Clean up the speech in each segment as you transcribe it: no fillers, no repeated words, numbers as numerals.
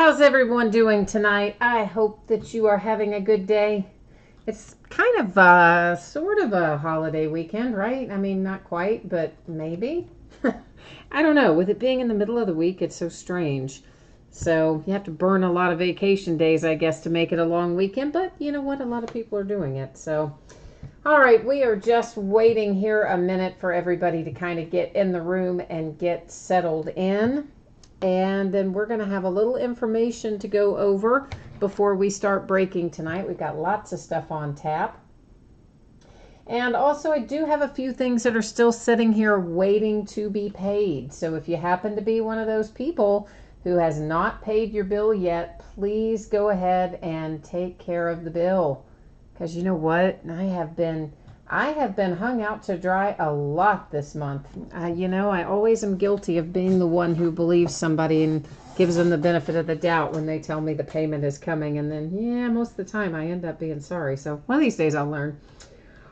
How's everyone doing tonight? I hope that you are having a good day. It's kind of sort of a holiday weekend, right? I mean, not quite, but maybe. I don't know. With it being in the middle of the week, it's so strange. So you have to burn a lot of vacation days, I guess, to make it a long weekend. But you know what? A lot of people are doing it. So, all right, we are just waiting here a minute for everybody to kind of get in the room and get settled in. And then we're going to have a little information to go over before we start breaking tonight. We've got lots of stuff on tap. And also I do have a few things that are still sitting here waiting to be paid. So if you happen to be one of those people who has not paid your bill yet, please go ahead and take care of the bill. Because you know what? I have been hung out to dry a lot this month. I always am guilty of being the one who believes somebody and gives them the benefit of the doubt when they tell me the payment is coming. And then, most of the time I end up being sorry. So one of these days I'll learn.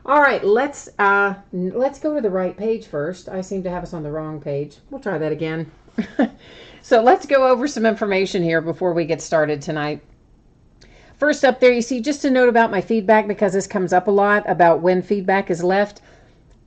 All right, let's go to the right page first. I seem to have us on the wrong page. We'll try that again. So let's go over some information here before we get started tonight. First up there, you see just a note about my feedback, because this comes up a lot about when feedback is left.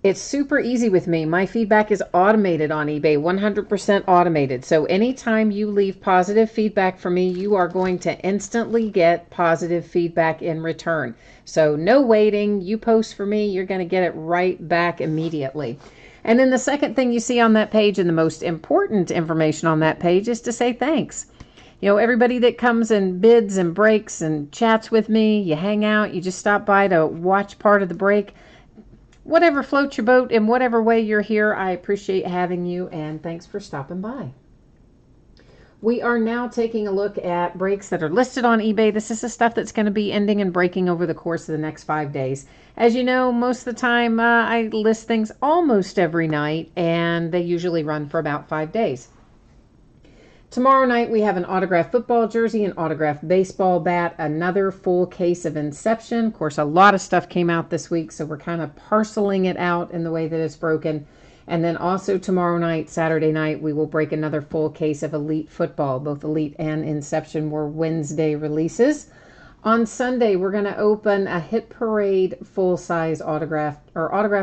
It's super easy with me. My feedback is automated on eBay, 100% automated. So anytime you leave positive feedback for me, you are going to instantly get positive feedback in return. So no waiting. You post for me, you're going to get it right back immediately. And then the second thing you see on that page, and the most important information on that page, is to say thanks. Everybody that comes and bids and breaks and chats with me, you hang out, you just stop by to watch part of the break. Whatever floats your boat, in whatever way you're here, I appreciate having you, and thanks for stopping by. We are now taking a look at breaks that are listed on eBay. This is the stuff that's going to be ending and breaking over the course of the next 5 days. As you know, most of the time I list things almost every night, and they usually run for about 5 days. Tomorrow night we have an autographed football jersey, an autographed baseball bat, another full case of Inception. Of course, a lot of stuff came out this week, so we're kind of parceling it out in the way that it's broken. And then also tomorrow night, Saturday night, we will break another full case of Elite football. Both Elite and Inception were Wednesday releases. On Sunday, we're going to open a Hit Parade full-size autographed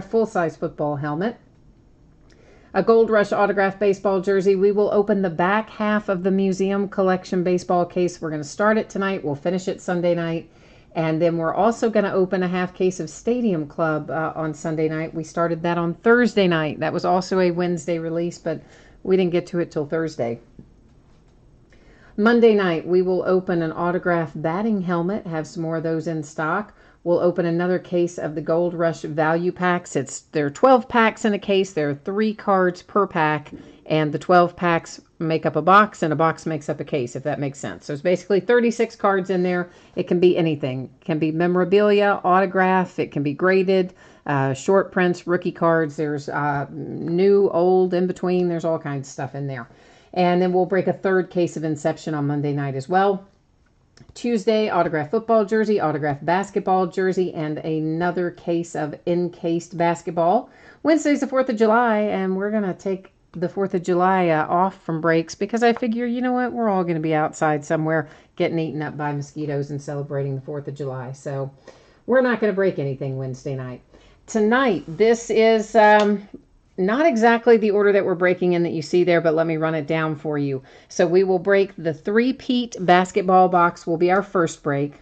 full-size football helmet. A Gold Rush autographed baseball jersey. We will open the back half of the Museum Collection baseball case. We're going to start it tonight. We'll finish it Sunday night. And then we're also going to open a half case of Stadium Club on Sunday night. We started that on Thursday night. That was also a Wednesday release, but we didn't get to it till Thursday. Monday night, we will open an autographed batting helmet, have some more of those in stock. We'll open another case of the Gold Rush value packs. There are 12 packs in a case. There are 3 cards per pack, and the 12 packs make up a box, and a box makes up a case, if that makes sense. So it's basically 36 cards in there. It can be anything. It can be memorabilia, autograph. It can be graded, short prints, rookie cards. There's new, old, in between. There's all kinds of stuff in there. And then we'll break a third case of Inception on Monday night as well. Tuesday, autographed football jersey, autographed basketball jersey, and another case of encased basketball. Wednesday's the 4th of July, and we're going to take the 4th of July off from breaks, because I figure, you know what, we're all going to be outside somewhere getting eaten up by mosquitoes and celebrating the 4th of July. So we're not going to break anything Wednesday night. Tonight, this is not exactly the order that we're breaking in that you see there, but let me run it down for you. So we will break the 3-peat basketball box will be our first break.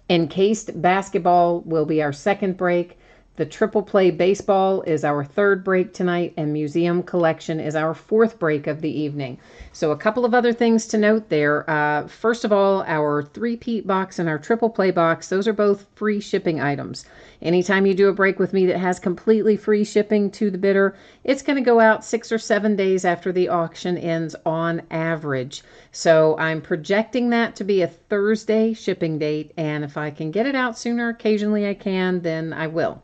Encased basketball will be our second break. The triple play baseball is our third break tonight, and Museum Collection is our fourth break of the evening. So a couple of other things to note there. First of all, our 3-peat box and our triple play box, those are both free shipping items. Anytime you do a break with me that has completely free shipping to the bidder, it's going to go out 6 or 7 days after the auction ends on average. So I'm projecting that to be a Thursday shipping date, and if I can get it out sooner, occasionally I can, then I will.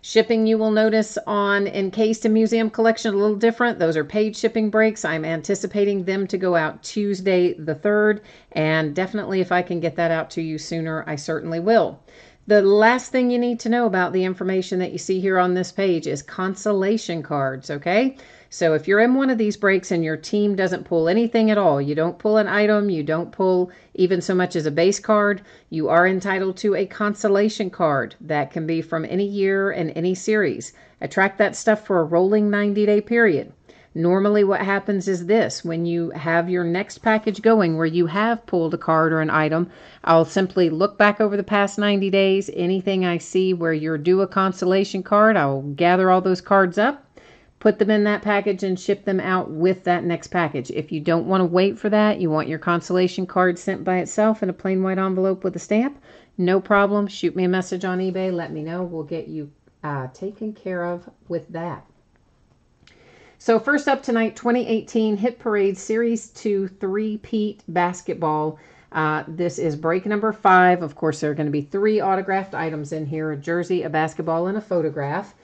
Shipping, you will notice on Encased and Museum Collection, a little different. Those are paid shipping breaks. I'm anticipating them to go out Tuesday the 3rd, and definitely if I can get that out to you sooner, I certainly will. The last thing you need to know about the information that you see here on this page is consolation cards, okay? So if you're in one of these breaks and your team doesn't pull anything at all, you don't pull an item, you don't pull even so much as a base card, you are entitled to a consolation card. That can be from any year and any series. I track that stuff for a rolling 90-day period. Normally what happens is this: when you have your next package going where you have pulled a card or an item, I'll simply look back over the past 90 days. Anything I see where you're due a consolation card, I'll gather all those cards up, put them in that package, and ship them out with that next package. If you don't want to wait for that, you want your consolation card sent by itself in a plain white envelope with a stamp, no problem. Shoot me a message on eBay. Let me know. We'll get you taken care of with that. So first up tonight, 2018 Hit Parade Series 2 3-peat basketball. This is break number 5. Of course, there are going to be 3 autographed items in here: a jersey, a basketball, and a photograph.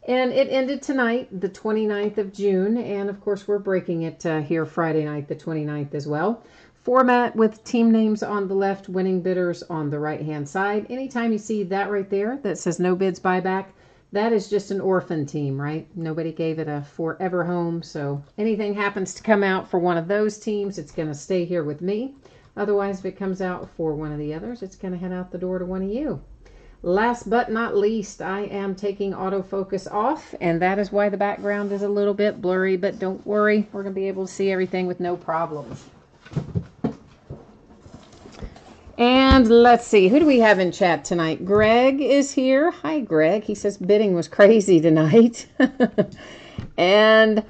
And it ended tonight, the 29th of June. And of course, we're breaking it here Friday night, the 29th as well. Format with team names on the left, winning bidders on the right-hand side. Anytime you see that right there that says no bids buyback, that is just an orphan team, right? Nobody gave it a forever home. So anything happens to come out for one of those teams, it's going to stay here with me. Otherwise, if it comes out for one of the others, it's going to head out the door to one of you. Last but not least, I am taking autofocus off, and that is why the background is a little bit blurry, but don't worry, we're going to be able to see everything with no problems. And let's see, who do we have in chat tonight? Greg is here. Hi, Greg. He says bidding was crazy tonight. And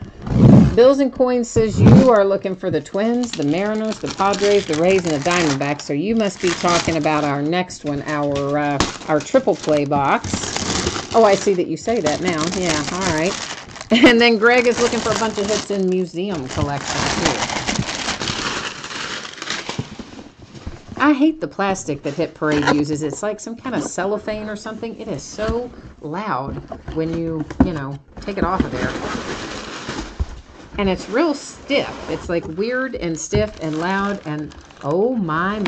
Bills and Coins says you are looking for the Twins, the Mariners, the Padres, the Rays, and the Diamondbacks. So you must be talking about our next one, our triple play box. Oh, I see that you say that now. Yeah, all right. And then Greg is looking for a bunch of hits in museum collections too. I hate the plastic that Hit Parade uses. It's like some kind of cellophane or something. It is so loud when you take it off of there. And it's real stiff. It's like weird and stiff and loud. And oh my.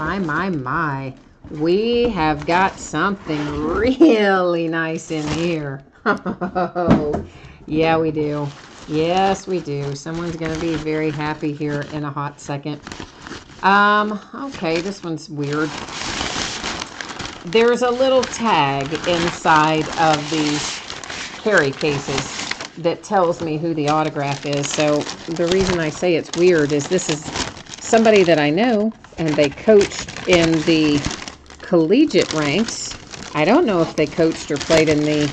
We have got something really nice in here. Oh, yeah, we do. Yes, we do. Someone's going to be very happy here in a hot second. Okay, this one's weird. There's a little tag inside of these carry cases that tells me who the autograph is. So the reason I say it's weird is this is somebody that I know, and they coached in the collegiate ranks. I don't know if they coached or played in the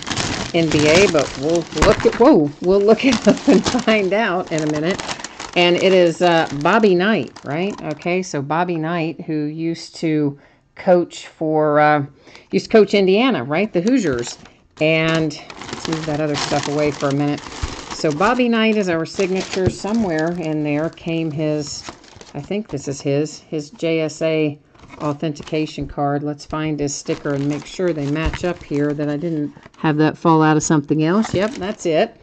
NBA, but we'll look it up and find out in a minute. And it is Bobby Knight, right? Okay, so Bobby Knight, who used to coach Indiana, right? The Hoosiers. And let's move that other stuff away for a minute. So Bobby Knight is our signature. Somewhere in there came his, I think this is his JSA authentication card. Let's find his sticker and make sure they match up here, that I didn't have that fall out of something else. Yep, that's it.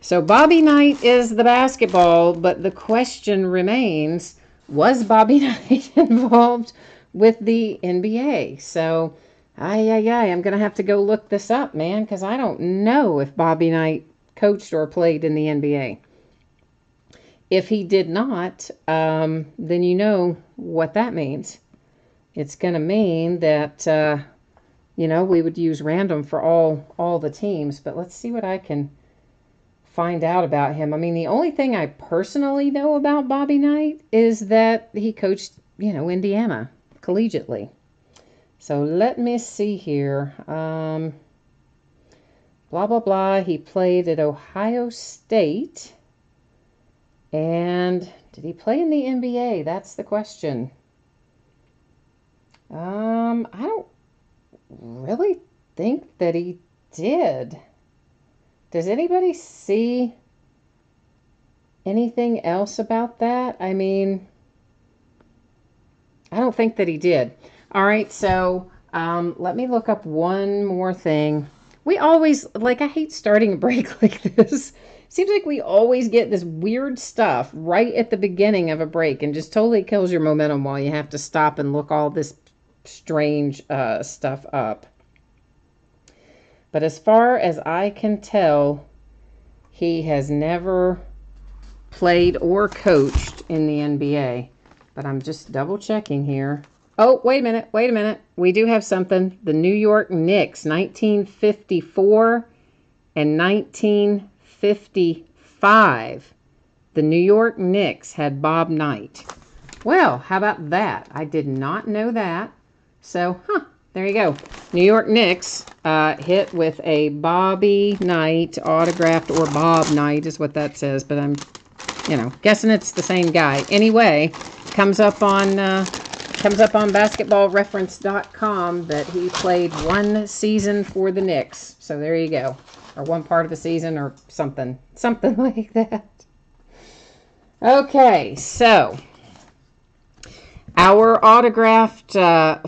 So Bobby Knight is the basketball, but the question remains, was Bobby Knight involved with the NBA? So, I'm going to have to go look this up, man, because I don't know if Bobby Knight coached or played in the NBA. If he did not, then you know what that means. It's going to mean that, we would use random for all the teams, but let's see what I can find out about him. I mean, the only thing I personally know about Bobby Knight is that he coached, Indiana collegiately. So let me see here. Blah, blah, blah. He played at Ohio State. And did he play in the NBA? That's the question. I don't really think that he did. Does anybody see anything else about that? I mean, I don't think that he did. All right, so let me look up one more thing. We always, I hate starting a break like this. Seems like we always get this weird stuff right at the beginning of a break and just totally kills your momentum while you have to stop and look all this strange stuff up. But as far as I can tell, He has never played or coached in the NBA. But I'm just double checking here. Oh, wait a minute. We do have something. The New York Knicks, 1954 and 1955. The New York Knicks had Bob Knight. Well, how about that? I did not know that. So, there you go. New York Knicks hit with a Bobby Knight autographed, or Bob Knight is what that says, but I'm, guessing it's the same guy. Anyway, comes up on basketballreference.com that he played one season for the Knicks. So there you go. Or one part of the season or something like that. Okay, so our autographed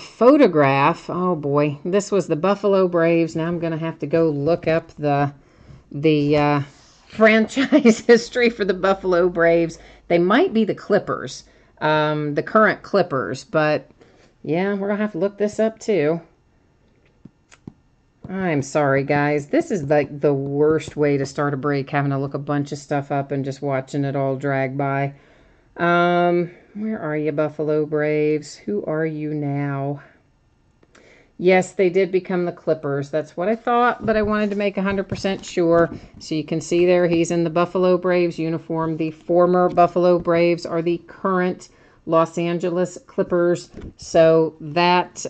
photograph. Oh boy, this was the Buffalo Braves. Now I'm going to have to go look up the franchise history for the Buffalo Braves. They might be the Clippers, the current Clippers, but yeah, we're going to have to look this up too. I'm sorry, guys. This is like the worst way to start a break, having to look a bunch of stuff up and just watching it all drag by. Where are you, Buffalo Braves? Who are you now? Yes, they did become the Clippers. That's what I thought, but I wanted to make 100% sure. So you can see there, he's in the Buffalo Braves uniform. The former Buffalo Braves are the current Los Angeles Clippers. So that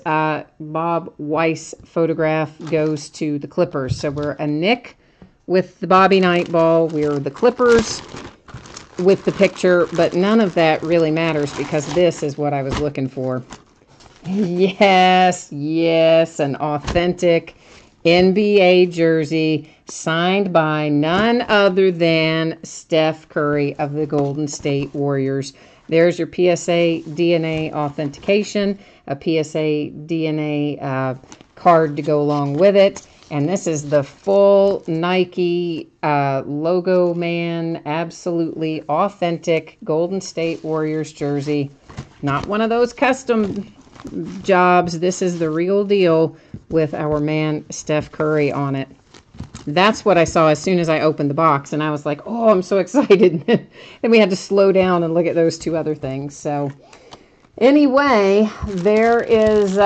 Bob Weiss photograph goes to the Clippers. So we're a Knick with the Bobby Knight ball. We're the Clippers with the picture, but none of that really matters because this is what I was looking for. Yes, an authentic NBA jersey signed by none other than Steph Curry of the Golden State Warriors. There's your PSA DNA authentication, a PSA DNA card to go along with it. And this is the full Nike logo man, absolutely authentic Golden State Warriors jersey. Not one of those custom jobs. This is the real deal with our man Steph Curry on it. That's what I saw as soon as I opened the box, and I was like, oh, I'm so excited. And we had to slow down and look at those two other things. So anyway, there is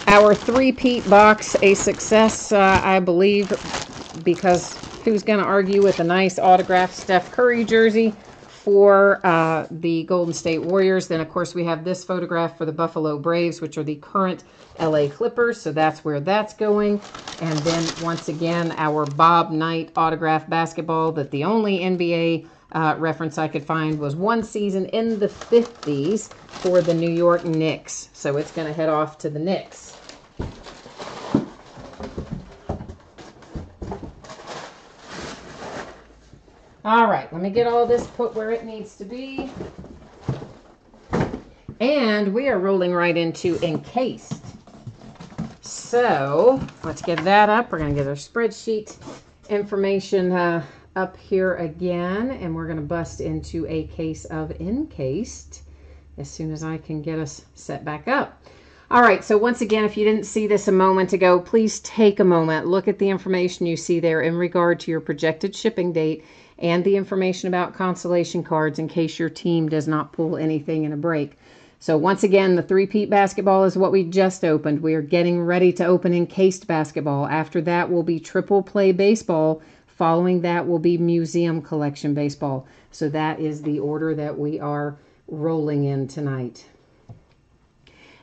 our three-peat box, a success, I believe, because who's going to argue with a nice autographed Steph Curry jersey for the Golden State Warriors? Then, of course, we have this photograph for the Buffalo Braves, which are the current LA Clippers, so that's where that's going. And then, once again, our Bob Knight autographed basketball, that the only NBA reference I could find was one season in the 50s for the New York Knicks. So it's going to head off to the Knicks. All right, let me get all this put where it needs to be. And we are rolling right into Encased. So let's get that up. We're going to get our spreadsheet information up here again. And we're going to bust into a case of Encased as soon as I can get us set back up. All right, so once again, if you didn't see this a moment ago, please take a moment. Look at the information you see there in regard to your projected shipping date and the information about consolation cards in case your team does not pull anything in a break. So once again, the three-peat basketball is what we just opened. We are getting ready to open Encased basketball. After that will be triple play baseball. Following that will be museum collection baseball. So that is the order that we are rolling in tonight.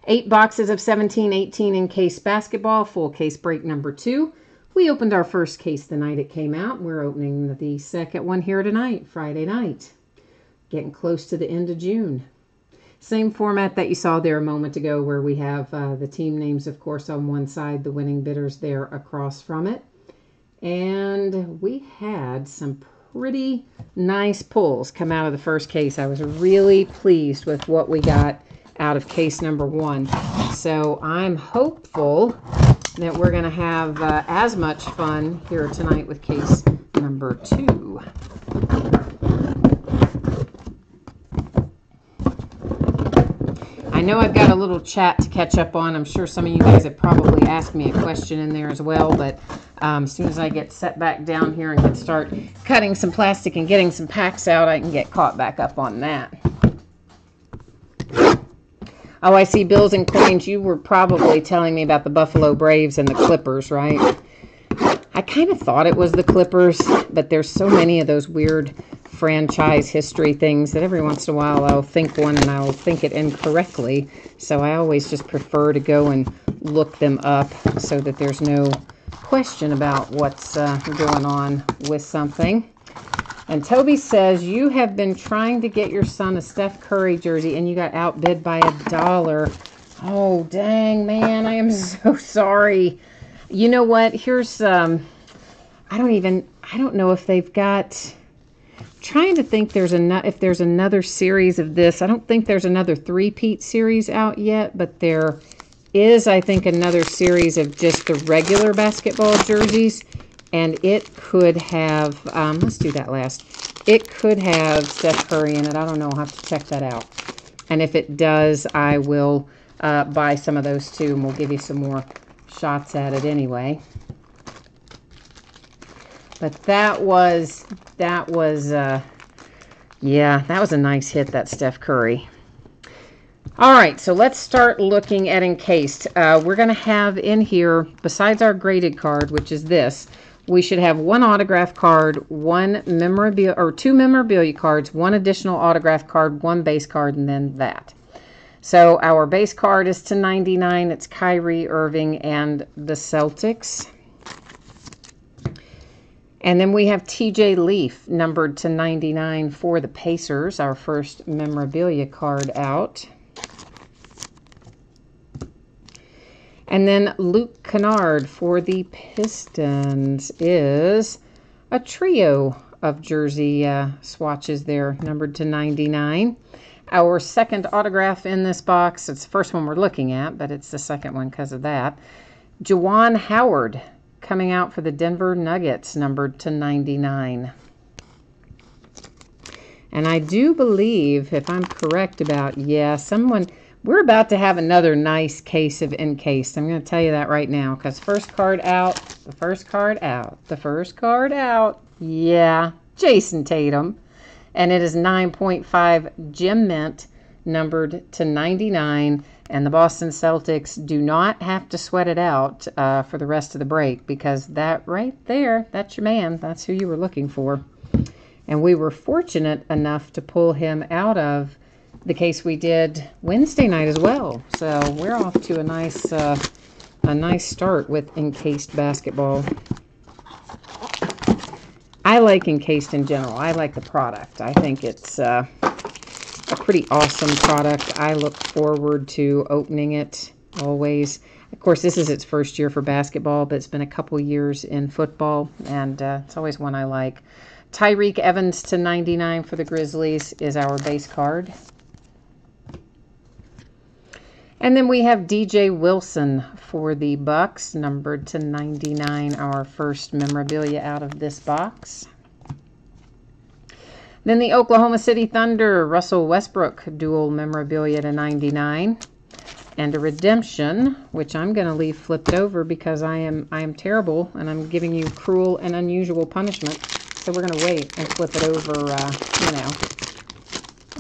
8 boxes of 17-18 Encased basketball, full case break number 2. We opened our first case the night it came out. We're opening the second one here tonight, Friday night. Getting close to the end of June. Same format that you saw there a moment ago, where we have the team names, of course, on one side, the winning bidders there across from it. And we had some pretty nice pulls come out of the first case. I was really pleased with what we got out of case number 1. So I'm hopeful that we're going to have as much fun here tonight with case number 2. I know I've got a little chat to catch up on. I'm sure some of you guys have probably asked me a question in there as well, but As soon as I get set back down here and can start cutting some plastic and getting some packs out, I can get caught back up on that. Oh, I see Bills and Coins. You were probably telling me about the Buffalo Braves and the Clippers, right? I kind of thought it was the Clippers, but there's so many of those weird franchise history things that every once in a while I'll think one and I'll think it incorrectly. So I always just prefer to go and look them up so that there's no question about what's going on with something. And Toby says, you have been trying to get your son a Steph Curry jersey and you got outbid by $1. Oh, dang, man. I am so sorry. You know what? Here's, I don't know if they've got, trying to think if there's another series of this. I don't think there's another three-peat series out yet, but there is, I think, another series of just the regular basketball jerseys. And it could have, let's do that last. It could have Steph Curry in it. I don't know. I'll have to check that out. And if it does, I will buy some of those too. And we'll give you some more shots at it anyway. But that was a nice hit, that Steph Curry. All right, so let's start looking at encased. We're going to have in here, besides our graded card, which is this, we should have one autograph card, two memorabilia cards, one additional autograph card, one base card, and then that. So our base card is to 99. It's Kyrie Irving and the Celtics. And then we have TJ Leaf, numbered to 99 for the Pacers, our first memorabilia card out. And then Luke Kennard for the Pistons is a trio of jersey swatches there, numbered to 99. Our second autograph in this box, it's the first one we're looking at, but it's the second one because of that. Juwan Howard coming out for the Denver Nuggets, numbered to 99. And I do believe, if I'm correct about, we're about to have another nice case of encased. I'm going to tell you that right now, because first card out, the first card out, the first card out. Yeah, Jason Tatum. And it is 9.5 Gem Mint, numbered to 99. And the Boston Celtics do not have to sweat it out for the rest of the break, because that right there, that's your man. That's who you were looking for. And we were fortunate enough to pull him out of the case we did Wednesday night as well. So we're off to a nice start with encased basketball. I like encased in general. I like the product. I think it's a pretty awesome product. I look forward to opening it always. Of course, this is its first year for basketball, but it's been a couple years in football, and it's always one I like. Tyreke Evans to 99 for the Grizzlies is our base card. And then we have DJ Wilson for the Bucks, numbered to 99, our first memorabilia out of this box. Then the Oklahoma City Thunder, Russell Westbrook, dual memorabilia to 99. And a redemption, which I'm going to leave flipped over because I am terrible and I'm giving you cruel and unusual punishment. So we're going to wait and flip it over,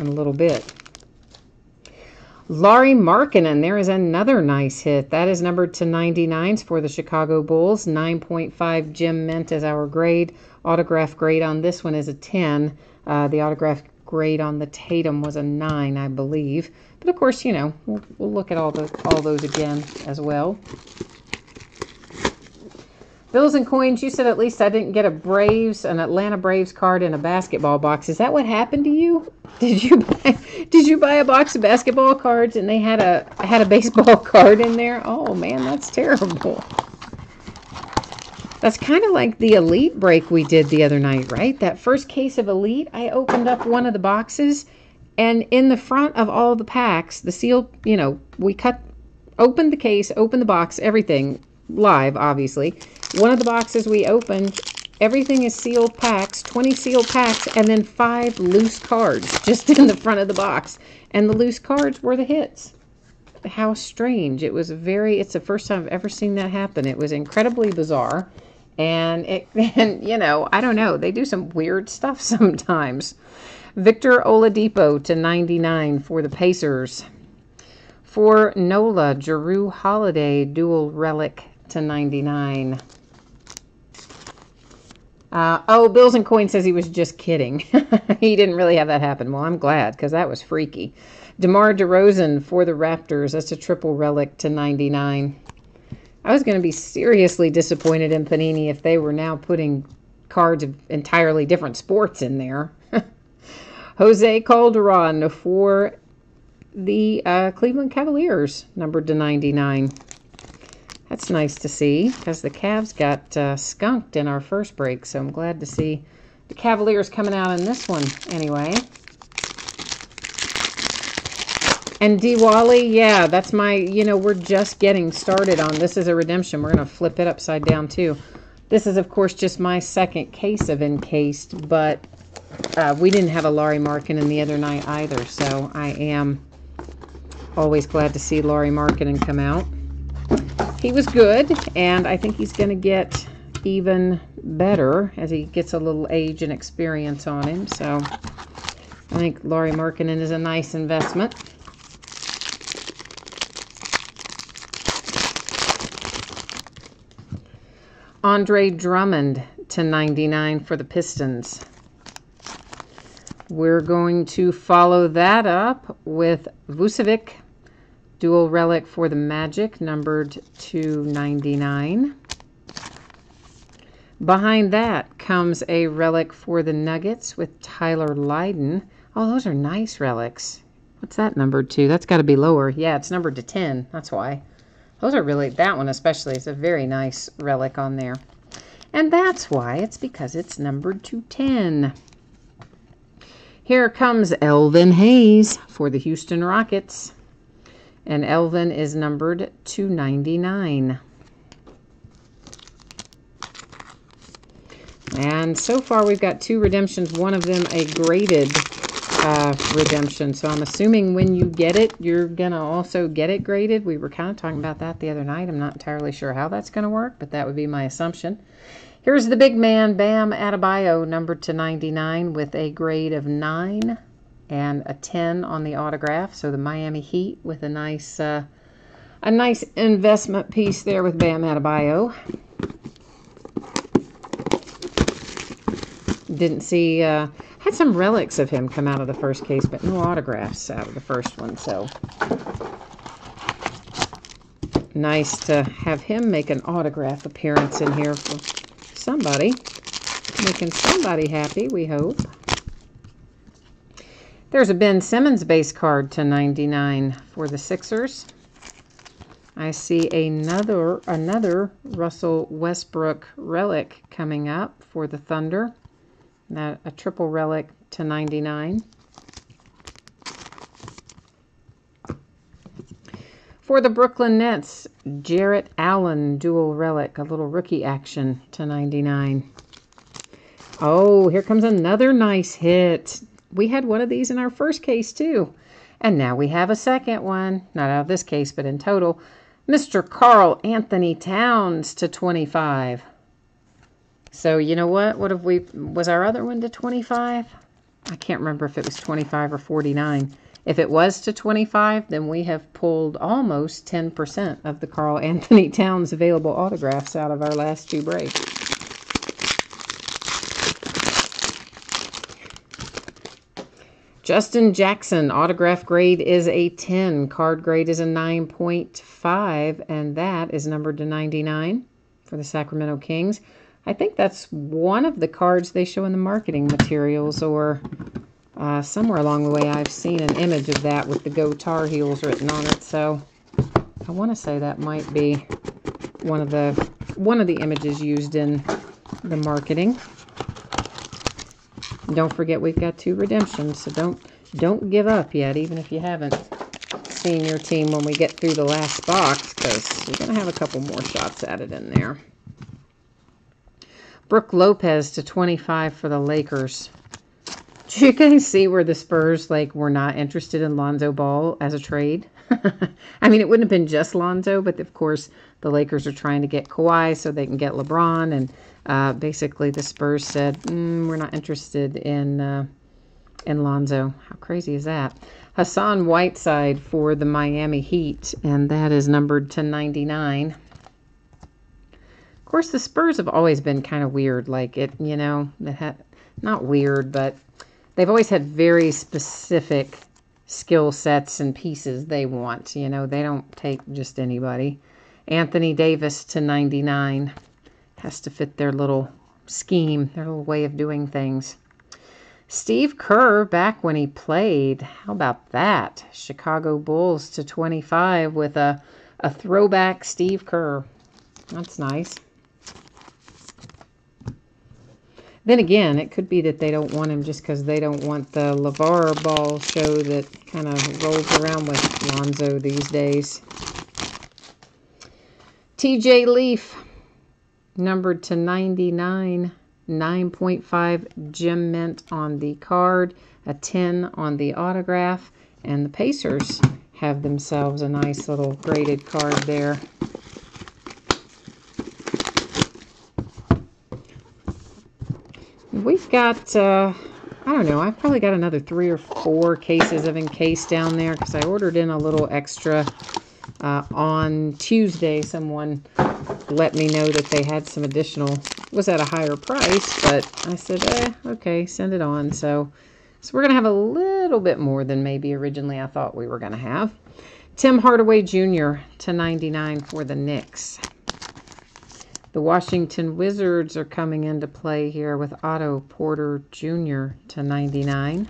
in a little bit. Lauri Markkanen, there is another nice hit. That is numbered to 99s for the Chicago Bulls. 9.5 Gem Mint is our grade. Autograph grade on this one is a 10. The autograph grade on the Tatum was a 9, I believe. But of course, we'll look at all those again as well. Bills and Coins, you said at least I didn't get an Atlanta Braves card in a basketball box. Is that what happened to you? Did you buy a box of basketball cards and they had a baseball card in there? Oh man, that's terrible. That's kind of like the Elite break we did the other night, right? That first case of Elite, I opened up one of the boxes, and in the front of all the packs, the seal, we opened the case, opened the box, everything live, obviously. One of the boxes we opened, everything is sealed packs, 20 sealed packs, and then 5 loose cards just in the front of the box. And the loose cards were the hits. How strange. It's the first time I've ever seen that happen. It was incredibly bizarre. And I don't know. They do some weird stuff sometimes. Victor Oladipo to 99 for the Pacers. For Nola, Jrue Holiday dual relic to 99. Bills and Coin says he was just kidding. He didn't really have that happen. Well, I'm glad, because that was freaky. DeMar DeRozan for the Raptors. That's a triple relic to 99. I was going to be seriously disappointed in Panini if they were now putting cards of entirely different sports in there. Jose Calderon for the Cleveland Cavaliers, numbered to 99. That's nice to see, because the Cavs got skunked in our first break, so I'm glad to see the Cavaliers coming out in this one anyway. And Diwali, yeah, that's my, we're just getting started on. This is a redemption. We're going to flip it upside down, too. This is, of course, just my second case of encased, but we didn't have a Lauri Markkanen the other night either, so I am always glad to see Lauri Markkanen come out. He was good, and I think he's going to get even better as he gets a little age and experience on him. So I think Lauri Markkanen is a nice investment. Andre Drummond to 99 for the Pistons. We're going to follow that up with Vucevic, dual relic for the Magic, numbered to 99. Behind that comes a relic for the Nuggets with Tyler Lydon. Oh, those are nice relics. What's that numbered to? That's got to be lower. Yeah, it's numbered to 10. That's why. Those are really, that one especially is a very nice relic on there. And that's why. It's because it's numbered to 10. Here comes Elvin Hayes for the Houston Rockets. And Elvin is numbered to 99. And so far we've got 2 redemptions, one of them a graded redemption. So I'm assuming when you get it, you're going to also get it graded. We were kind of talking about that the other night. I'm not entirely sure how that's going to work, but that would be my assumption. Here's the big man, Bam Adebayo, numbered to 99 with a grade of 9 and a 10 on the autograph. So the Miami Heat with a nice investment piece there with Bam Adebayo. Didn't see, had some relics of him come out of the first case, but no autographs out of the first one. So nice to have him make an autograph appearance in here for somebody. Making somebody happy, we hope. There's a Ben Simmons base card to 99 for the Sixers. I see another Russell Westbrook relic coming up for the Thunder. That a triple relic to 99. For the Brooklyn Nets, Jarrett Allen dual relic, a little rookie action to 99. Oh, here comes another nice hit. We had one of these in our first case too. And now we have a second one. Not out of this case, but in total. Mr. Karl Anthony Towns to 25. So you know what? Was our other one to 25? I can't remember if it was 25 or 49. If it was to 25, then we have pulled almost 10% of the Karl Anthony Towns available autographs out of our last 2 breaks. Justin Jackson, autograph grade is a 10. Card grade is a 9.5, and that is numbered to 99 for the Sacramento Kings. I think that's one of the cards they show in the marketing materials, or somewhere along the way I've seen an image of that with the Go Tar Heels written on it. So I want to say that might be one of the images used in the marketing. Don't forget we've got 2 redemptions, so don't give up yet, even if you haven't seen your team when we get through the last box, because we're going to have a couple more shots at it in there. Brook Lopez to 25 for the Lakers. Did you guys see where the Spurs were not interested in Lonzo Ball as a trade? I mean, it wouldn't have been just Lonzo, but of course the Lakers are trying to get Kawhi so they can get LeBron, and basically the Spurs said, we're not interested in Lonzo. How crazy is that? Hassan Whiteside for the Miami Heat, and that is numbered to 99. Of course, the Spurs have always been kind of weird, like it, not weird, but they've always had very specific skill sets and pieces they want. They don't take just anybody. Anthony Davis to 99. Has to fit their little scheme, their little way of doing things. Steve Kerr, back when he played. How about that? Chicago Bulls to 25 with a throwback Steve Kerr. That's nice. Then again, it could be that they don't want him just because they don't want the LeVar Ball show that kind of rolls around with Lonzo these days. TJ Leaf, numbered to 99. 9.5 gem mint on the card, a 10 on the autograph, and the Pacers have themselves a nice little graded card there. We've got, I don't know, I've probably got another 3 or 4 cases of Encased down there because I ordered in a little extra on Tuesday. Someone let me know that they had some additional, was at a higher price, but I said, okay, send it on. So we're going to have a little bit more than maybe originally I thought we were going to have. Tim Hardaway Jr. to 99 for the Knicks. The Washington Wizards are coming into play here with Otto Porter Jr. to 99.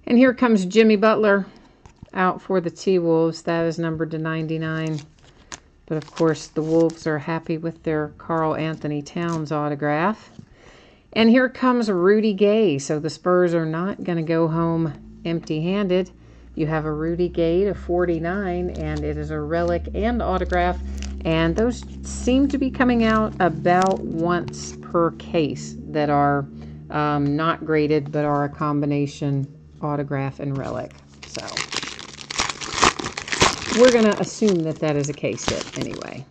And here comes Jimmy Butler out for the T-Wolves. That is numbered to 99. But of course, the Wolves are happy with their Karl Anthony Towns autograph. And here comes Rudy Gay. So the Spurs are not going to go home empty-handed. You have a Rudy Gay to 49, and it is a relic and autograph. And those seem to be coming out about once per case that are not graded, but are a combination autograph and relic. So we're going to assume that that is a case hit anyway.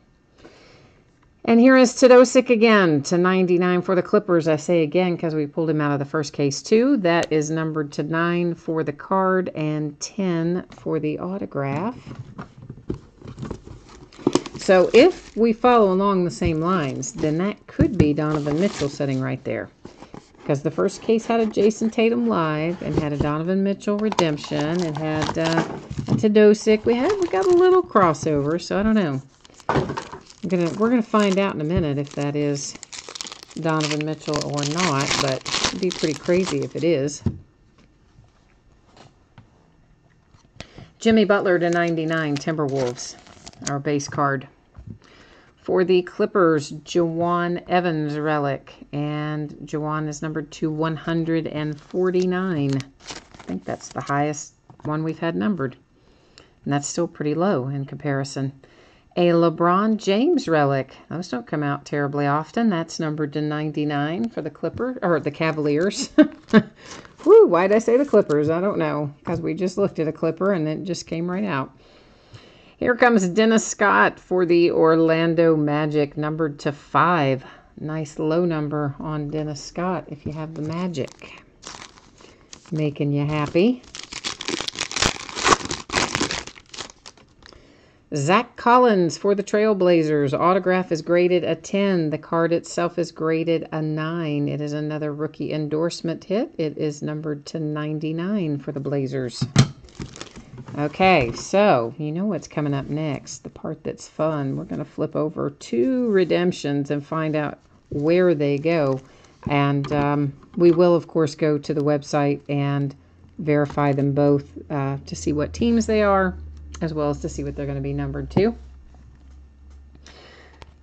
And here is Tadosic again to 99 for the Clippers. I say again because we pulled him out of the first case too. That is numbered to 9 for the card and 10 for the autograph. So if we follow along the same lines, then that could be Donovan Mitchell sitting right there. Because the first case had a Jason Tatum live and had a Donovan Mitchell redemption and had a Tadosic. We got a little crossover, so I don't know. We're gonna find out in a minute if that is Donovan Mitchell or not, but it'd be pretty crazy if it is. Jimmy Butler to 99, Timberwolves, our base card. For the Clippers, Jawan Evans relic, and Jawan is numbered to 149. I think that's the highest one we've had numbered, and that's still pretty low in comparison. A LeBron James relic. Those don't come out terribly often. That's numbered to 99 for the the Cavaliers. Whew, why did I say the Clippers? I don't know, because we just looked at a Clipper and it just came right out. Here comes Dennis Scott for the Orlando Magic, numbered to 5. Nice low number on Dennis Scott if you have the Magic. Making you happy. Zach Collins for the Trailblazers. Autograph is graded a 10. The card itself is graded a 9. It is another rookie endorsement hit. It is numbered to 99 for the Blazers. Okay, so you know what's coming up next. The part that's fun. We're going to flip over 2 redemptions and find out where they go. And we will, of course, go to the website and verify them both to see what teams they are, as well as to see what they're going to be numbered to.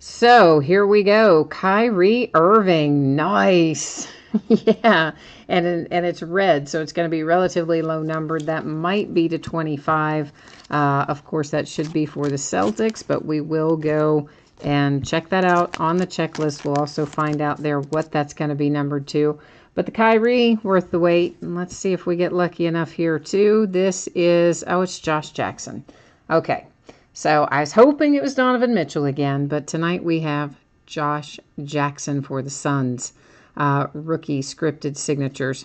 So here we go. Kyrie Irving. Nice. Yeah. And it's red, so it's going to be relatively low numbered. That might be to 25. Of course, that should be for the Celtics, but we will go and check that out on the checklist. We'll also find out there what that's going to be numbered to. But the Kyrie, worth the wait. And let's see if we get lucky enough here too. This is, oh, it's Josh Jackson. Okay, so I was hoping it was Donovan Mitchell again, but tonight we have Josh Jackson for the Suns. Rookie scripted signatures.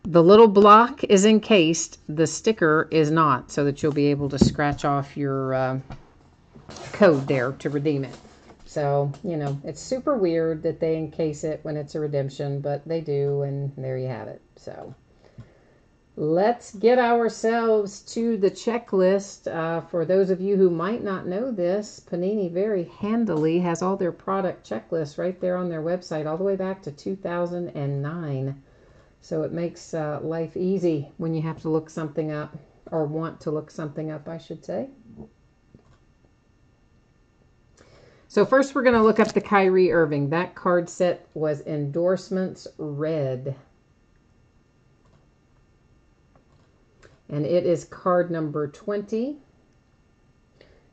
The little block is encased. The sticker is not, so that you'll be able to scratch off your code there to redeem it. So, you know, it's super weird that they encase it when it's a redemption, but they do, and there you have it. So, let's get ourselves to the checklist. For those of you who might not know this, Panini very handily has all their product checklists right there on their website, all the way back to 2009. So it makes life easy when you have to look something up, or want to look something up, I should say. So first we're going to look up the Kyrie Irving. That card set was Endorsements Red. And it is card number 20.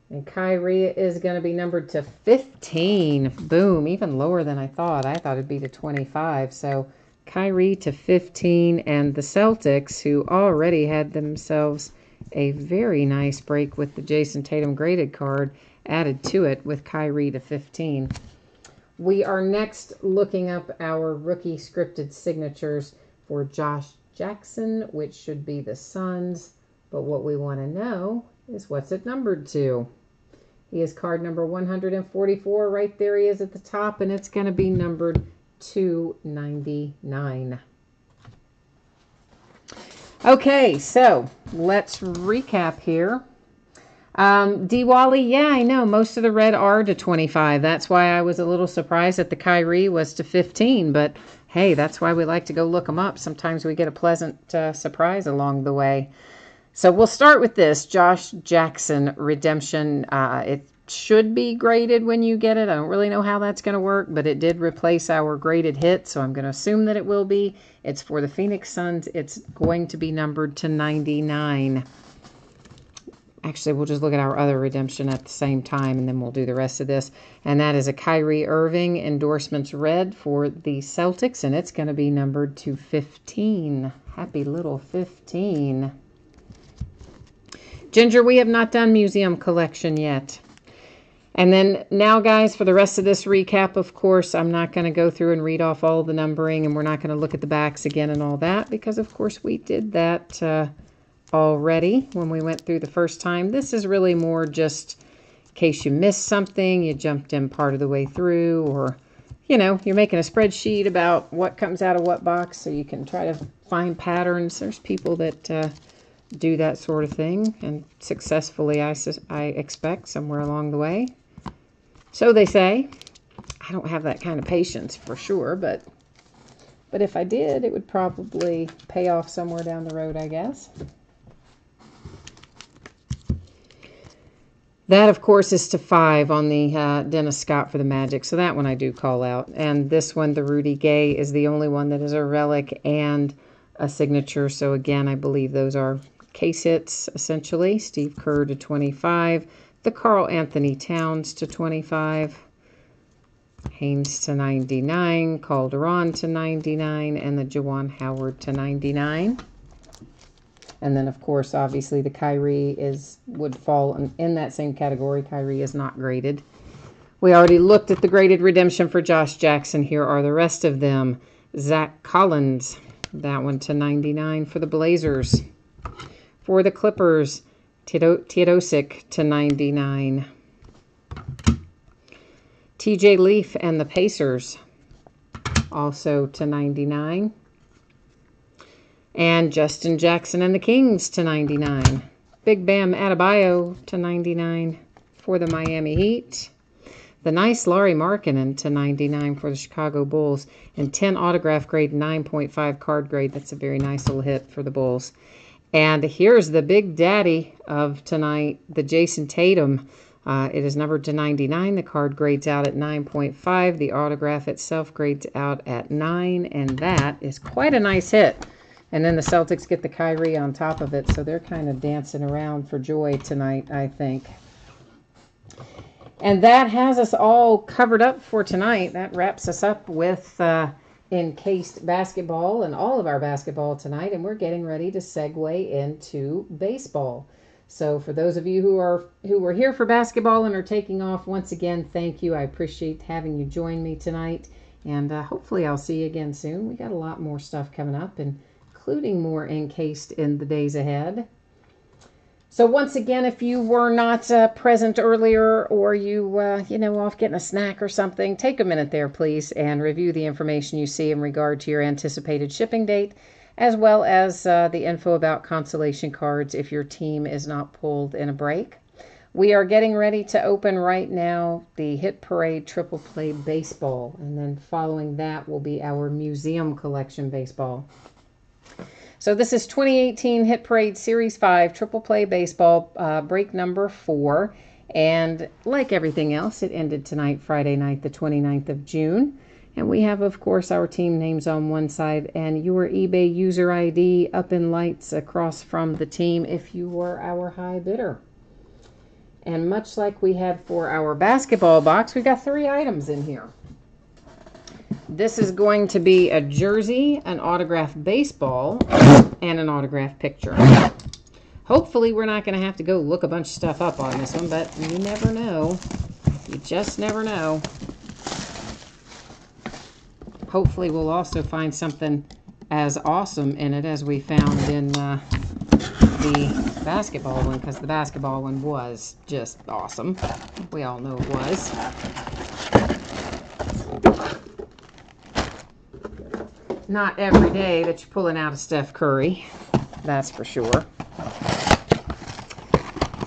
And Kyrie is going to be numbered to 15. Boom, even lower than I thought. I thought it'd be to 25. So Kyrie to 15. And the Celtics, who already had themselves a very nice break with the Jason Tatum graded card, added to it with Kyrie to 15. We are next looking up our rookie scripted signatures for Josh Jackson, which should be the Suns. But what we want to know is what's it numbered to. He is card number 144. Right there he is at the top, and it's going to be numbered 299. Okay, so let's recap here. Diwali, yeah, I know. Most of the red are to 25. That's why I was a little surprised that the Kyrie was to 15. But hey, that's why we like to go look them up. Sometimes we get a pleasant surprise along the way. So we'll start with this Josh Jackson redemption. It should be graded when you get it. I don't really know how that's going to work, but it did replace our graded hit, so I'm going to assume that it will be. It's for the Phoenix Suns. It's going to be numbered to 99. Actually, we'll just look at our other redemption at the same time, and then we'll do the rest of this. And that is a Kyrie Irving Endorsements Red for the Celtics, and it's going to be numbered to 15. Happy little 15. Ginger, we have not done Museum Collection yet. And then now, guys, for the rest of this recap, of course, I'm not going to go through and read off all the numbering, and we're not going to look at the backs again and all that, because, of course, we did that already when we went through the first time. This is really more just in case you missed something, you jumped in part of the way through, or, you know, you're making a spreadsheet about what comes out of what box so you can try to find patterns. There's people that do that sort of thing, and successfully, I expect, somewhere along the way. So they say. I don't have that kind of patience for sure, but if I did, it would probably pay off somewhere down the road, I guess. That, of course, is to 5 on the Dennis Scott for the Magic, so that one I do call out. And this one, the Rudy Gay, is the only one that is a relic and a signature. So, again, I believe those are case hits, essentially. Steve Kerr to 25. The Karl Anthony Towns to 25. Haynes to 99. Calderon to 99. And the Juwan Howard to 99. And then, of course, obviously the Kyrie would fall in that same category. Kyrie is not graded. We already looked at the graded redemption for Josh Jackson. Here are the rest of them. Zach Collins, that one to 99 for the Blazers. For the Clippers, Teodosic to 99. TJ Leaf and the Pacers, also to 99. And Justin Jackson and the Kings to 99. Big Bam Adebayo to 99 for the Miami Heat. The nice Lauri Markkanen to 99 for the Chicago Bulls. And 10 autograph grade, 9.5 card grade. That's a very nice little hit for the Bulls. And here's the big daddy of tonight, the Jason Tatum. It is numbered to 99. The card grades out at 9.5. The autograph itself grades out at 9. And that is quite a nice hit. And then the Celtics get the Kyrie on top of it, so they're kind of dancing around for joy tonight, I think. And that has us all covered up for tonight. That wraps us up with encased basketball and all of our basketball tonight, and we're getting ready to segue into baseball. So for those of you who were here for basketball and are taking off, once again, thank you. I appreciate having you join me tonight, and hopefully I'll see you again soon. We got a lot more stuff coming up, including more encased in the days ahead. So once again, if you were not present earlier, or you off getting a snack or something, take a minute there, please, and review the information you see in regard to your anticipated shipping date, as well as the info about consolation cards if your team is not pulled in a break. We are getting ready to open right now the Hit Parade Triple Play Baseball, and then following that will be our Museum Collection Baseball. So this is 2018 Hit Parade Series 5 Triple Play Baseball, break number 4. And like everything else, it ended tonight, Friday night, the 29th of June. And we have, of course, our team names on one side and your eBay user ID up in lights across from the team if you were our high bidder. And much like we had for our basketball box, we got 3 items in here. This is going to be a jersey, an autographed baseball, and an autographed picture. Hopefully we're not going to have to go look a bunch of stuff up on this one, but you never know. You just never know. Hopefully we'll also find something as awesome in it as we found in the basketball one, because the basketball one was just awesome. We all know it was. Not every day that you're pulling out a Steph Curry, that's for sure.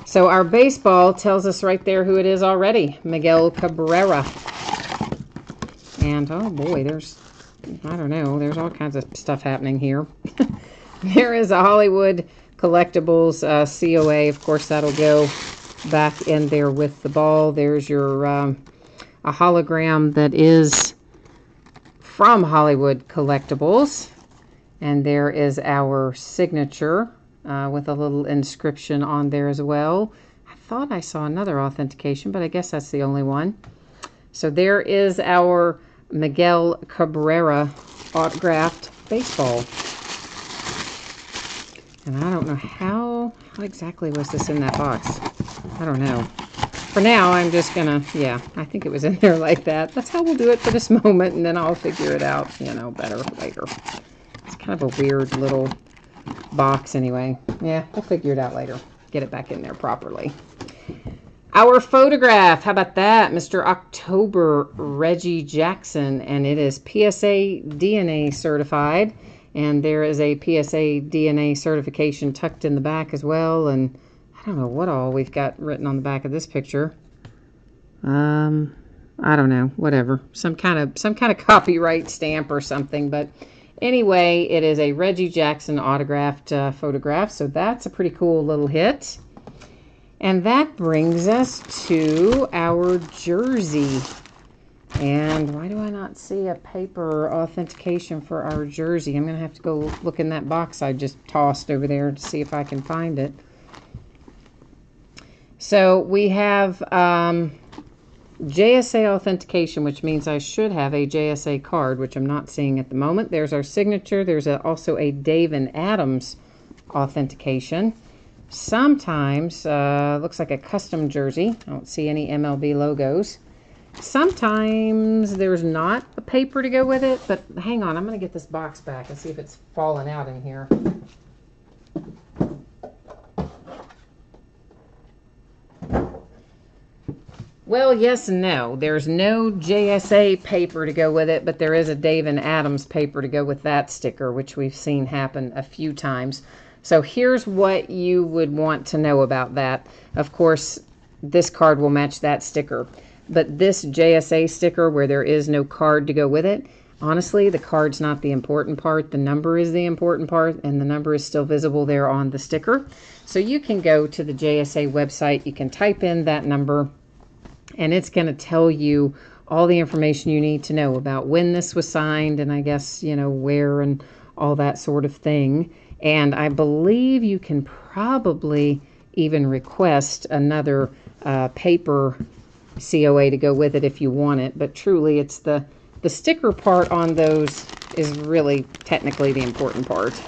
So our baseball tells us right there who it is already, Miguel Cabrera. And oh boy, there's all kinds of stuff happening here. There is a Hollywood Collectibles COA. Of course, that'll go back in there with the ball. There's your a hologram that is from Hollywood Collectibles, and there is our signature with a little inscription on there as well. I thought I saw another authentication, but I guess that's the only one. So there is our Miguel Cabrera autographed baseball. And I don't know how exactly was this in that box. I don't know. For now, I'm just gonna, I think it was in there like that. That's how we'll do it for this moment, and then I'll figure it out, better later. It's kind of a weird little box anyway. Yeah, we'll figure it out later. Get it back in there properly. Our photograph, how about that? Mr. October Reggie Jackson, and it is PSA DNA certified. And there is a PSA DNA certification tucked in the back as well, and I don't know what all we've got written on the back of this picture. I don't know, whatever. Some kind of copyright stamp or something. But anyway, it is a Reggie Jackson autographed photograph. So that's a pretty cool little hit. And that brings us to our jersey. And why do I not see a paper authentication for our jersey? I'm going to have to go look in that box I just tossed over there to see if I can find it. So we have JSA authentication, which means I should have a JSA card, which I'm not seeing at the moment. There's our signature. There's also a Dave and Adams authentication. Sometimes, looks like a custom jersey. I don't see any MLB logos. Sometimes there's not a paper to go with it, but hang on. I'm going to get this box back and see if it's fallen out in here. Well, yes and no. There's no JSA paper to go with it, but there is a Dave and Adams paper to go with that sticker, which we've seen happen a few times. So here's what you would want to know about that. Of course, this card will match that sticker. But this JSA sticker where there is no card to go with it, honestly, the card's not the important part. The number is the important part, and the number is still visible there on the sticker. So you can go to the JSA website. You can type in that number, and it's going to tell you all the information you need to know about when this was signed and I guess, where and all that sort of thing. And I believe you can probably even request another paper COA to go with it if you want it. But truly, it's the The sticker part on those is really technically the important part.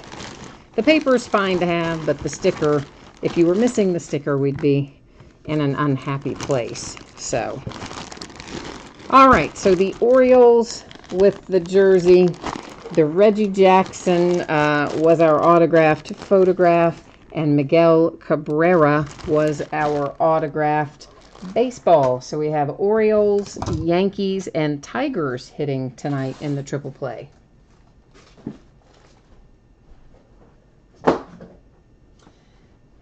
The paper is fine to have, but the sticker, if you were missing the sticker, we'd be in an unhappy place. So, all right, so the Orioles with the jersey. The Reggie Jackson was our autographed photograph, and Miguel Cabrera was our autographed baseball. So we have Orioles, Yankees, and Tigers hitting tonight in the triple play.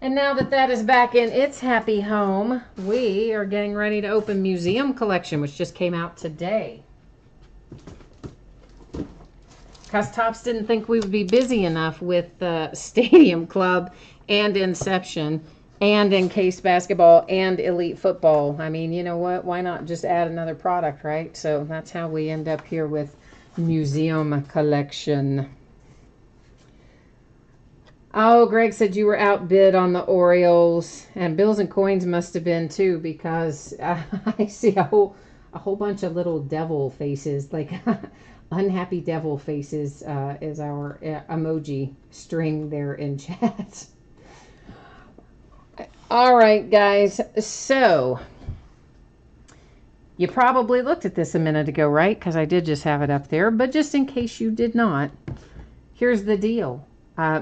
And now that that is back in its happy home, we are getting ready to open Museum Collection, which just came out today. Because Topps didn't think we would be busy enough with Stadium Club and Inception and Encased Basketball and Elite Football. I mean, you know what? Why not just add another product, right? So that's how we end up here with Museum Collection. Oh, Greg said you were outbid on the Orioles, and Bills and Coins must have been too, because I see a whole bunch of little devil faces, like unhappy devil faces is our emoji string there in chat. All right, guys, so you probably looked at this a minute ago, right? Because I did just have it up there, but just in case you did not, here's the deal.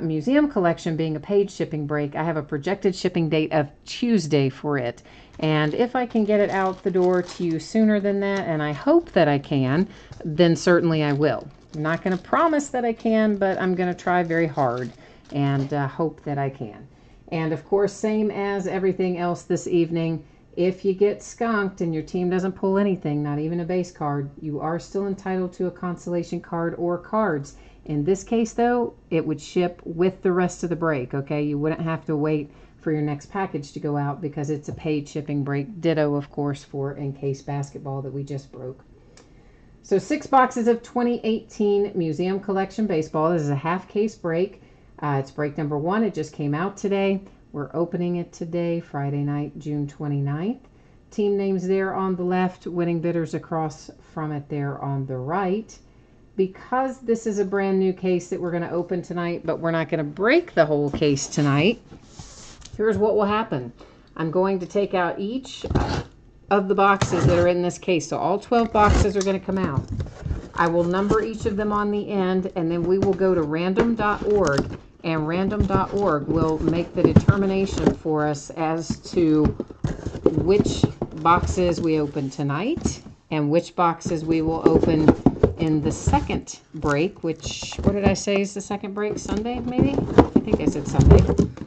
Museum Collection being a paid shipping break, I have a projected shipping date of Tuesday for it. And if I can get it out the door to you sooner than that, and I hope that I can, then certainly I will. I'm not going to promise that I can, but I'm going to try very hard and hope that I can. And of course, same as everything else this evening, if you get skunked and your team doesn't pull anything, not even a base card, you are still entitled to a consolation card or cards. In this case, though, it would ship with the rest of the break, okay? You wouldn't have to wait for your next package to go out because it's a paid shipping break. Ditto, of course, for Encased Basketball that we just broke. So 6 boxes of 2018 Museum Collection Baseball. This is a half case break. It's break number 1. It just came out today. We're opening it today, Friday night, June 29th. Team names there on the left, winning bidders across from it there on the right. Because this is a brand new case that we're going to open tonight, but we're not going to break the whole case tonight, here's what will happen. I'm going to take out each of the boxes that are in this case. So all 12 boxes are going to come out. I will number each of them on the end, and then we will go to random.org, and random.org will make the determination for us as to which boxes we open tonight and which boxes we will open in the second break, which, what did I say is the second break? Sunday, maybe? I think I said Sunday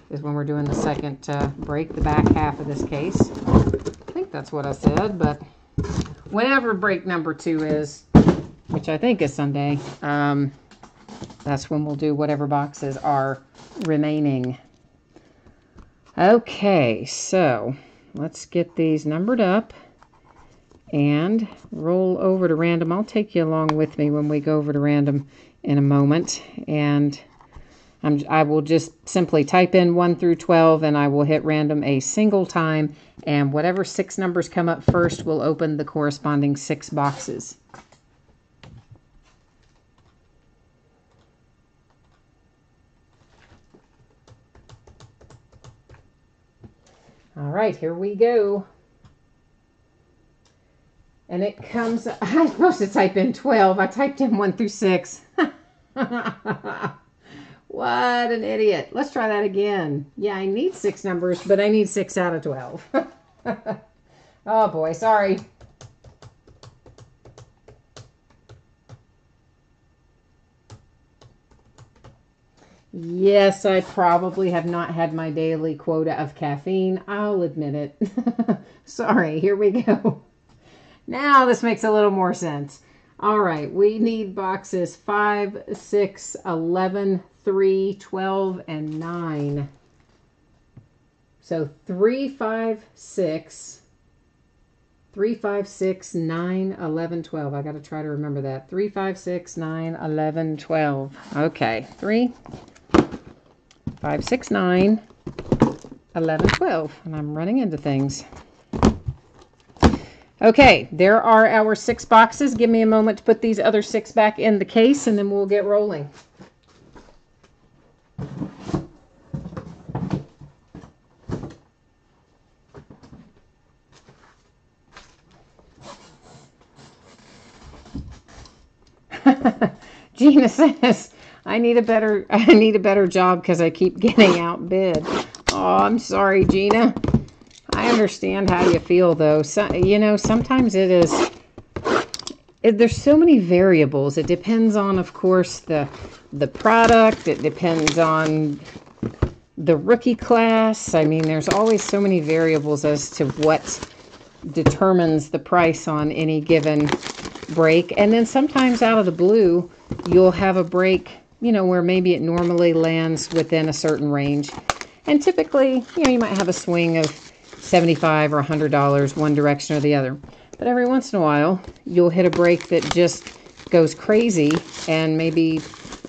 is when we're doing the second break, the back half of this case. I think that's what I said, but whenever break number 2 is, which I think is Sunday, that's when we'll do whatever boxes are remaining. Okay, so let's get these numbered up and roll over to random. I'll take you along with me when we go over to random in a moment. And I will just simply type in 1 through 12, and I will hit random a single time. And whatever 6 numbers come up first will open the corresponding 6 boxes. All right, here we go. And it comes, I'm supposed to type in 12. I typed in 1 through 6. What an idiot. Let's try that again. Yeah, I need 6 numbers, but I need 6 out of 12. Oh boy, sorry. Yes, I probably have not had my daily quota of caffeine. I'll admit it. Sorry, here we go. Now this makes a little more sense. All right, we need boxes 5, 6, 11, 3, 12, and 9. So 3, 5, 6, 3, 5, 6, 9, 11, 12. I got to try to remember that. 3, 5, 6, 9, 11, 12. Okay, 3, 5, 6, 9, 11, 12. And I'm running into things. Okay, there are our 6 boxes. Give me a moment to put these other 6 back in the case, and then we'll get rolling. Gina says, I need a better job because I keep getting outbid. Oh, I'm sorry, Gina. I understand how you feel, though. So, you know, sometimes there's so many variables. It depends on, of course, the product. It depends on the rookie class. I mean, there's always so many variables as to what determines the price on any given break. And then sometimes out of the blue, you'll have a break, you know, where maybe it normally lands within a certain range. And typically, you know, you might have a swing of $75 or $100 one direction or the other. But every once in a while, you'll hit a break that just goes crazy and maybe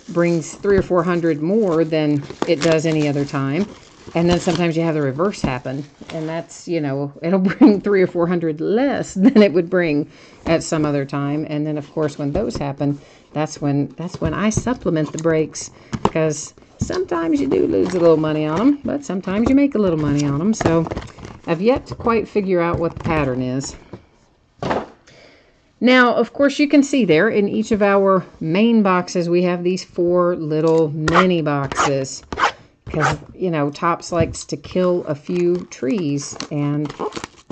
brings 300 or 400 more than it does any other time. And then sometimes you have the reverse happen, and that's, you know, it'll bring 300 or 400 less than it would bring at some other time. And then, of course, when those happen, that's when I supplement the breaks, because sometimes you do lose a little money on them, but sometimes you make a little money on them. So I've yet to quite figure out what the pattern is. Now, of course, you can see there in each of our main boxes, we have these 4 little mini boxes. Because, you know, Topps likes to kill a few trees, and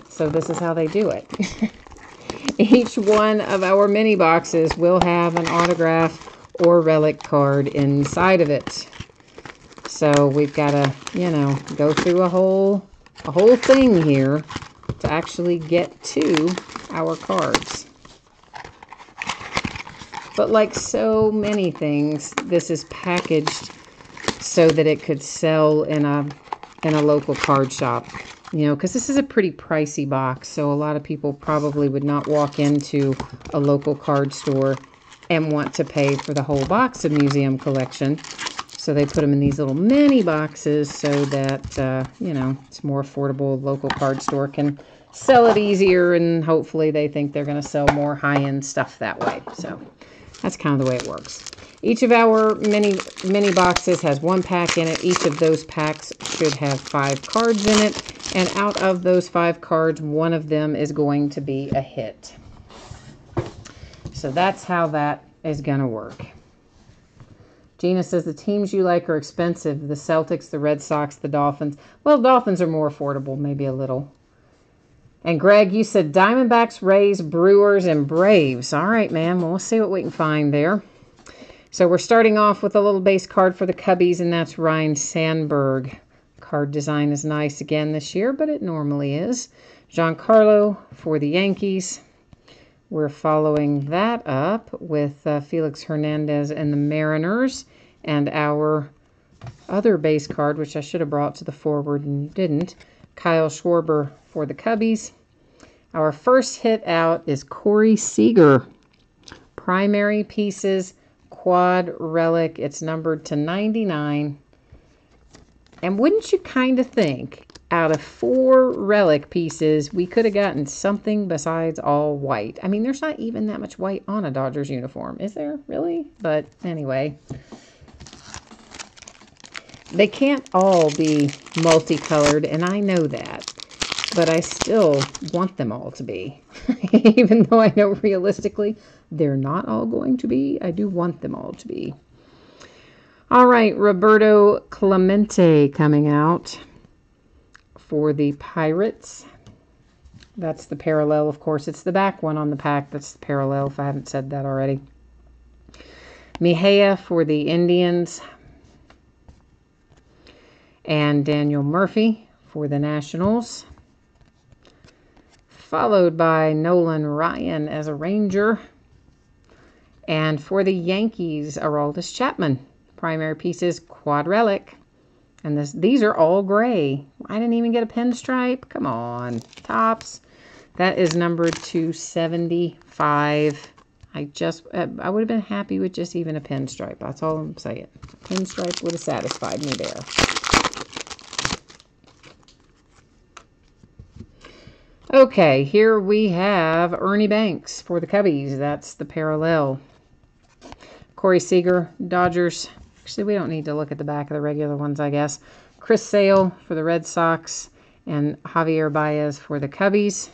so this is how they do it. Each one of our mini boxes will have an autograph or relic card inside of it. So we've got to, you know, go through a whole thing here to actually get to our cards. But like so many things, this is packaged so that it could sell in a local card shop, you know, because this is a pretty pricey box. So a lot of people probably would not walk into a local card store and want to pay for the whole box of museum collection. So they put them in these little mini boxes so that, you know, it's more affordable. Local card store can sell it easier, and hopefully they think they're going to sell more high-end stuff that way. So that's kind of the way it works. Each of our mini boxes has 1 pack in it. Each of those packs should have 5 cards in it. And out of those 5 cards, one of them is going to be a hit. So that's how that is going to work. Gina says the teams you like are expensive. The Celtics, the Red Sox, the Dolphins. Well, Dolphins are more affordable, maybe a little. And Greg, you said Diamondbacks, Rays, Brewers, and Braves. All right, man. Well, we'll see what we can find there. So we're starting off with a little base card for the Cubbies, and that's Ryne Sandberg. Card design is nice again this year, but it normally is. Giancarlo for the Yankees. We're following that up with Felix Hernandez and the Mariners. And our other base card, which I should have brought to the forward and didn't, Kyle Schwarber for the Cubbies. Our first hit out is Corey Seager. Primary pieces, quad relic. It's numbered to 99. And wouldn't you kind of think, out of 4 relic pieces, we could have gotten something besides all white? I mean, there's not even that much white on a Dodgers uniform, is there? Really? But anyway, they can't all be multicolored, and I know that. But I still want them all to be. Even though I know realistically they're not all going to be, I do want them all to be. All right, Roberto Clemente coming out for the Pirates. That's the parallel, of course. It's the back one on the pack that's the parallel, if I haven't said that already. Mejia for the Indians. And Daniel Murphy for the Nationals. Followed by Nolan Ryan as a Ranger. And for the Yankees, Aroldis Chapman. Primary pieces, quad relic. And these are all gray. I didn't even get a pinstripe. Come on, Topps. That is numbered to 75. I would have been happy with just even a pinstripe. That's all I'm saying. A pinstripe would have satisfied me there. Okay, here we have Ernie Banks for the Cubbies. That's the parallel. Corey Seager, Dodgers. Actually, we don't need to look at the back of the regular ones, I guess. Chris Sale for the Red Sox and Javier Baez for the Cubbies.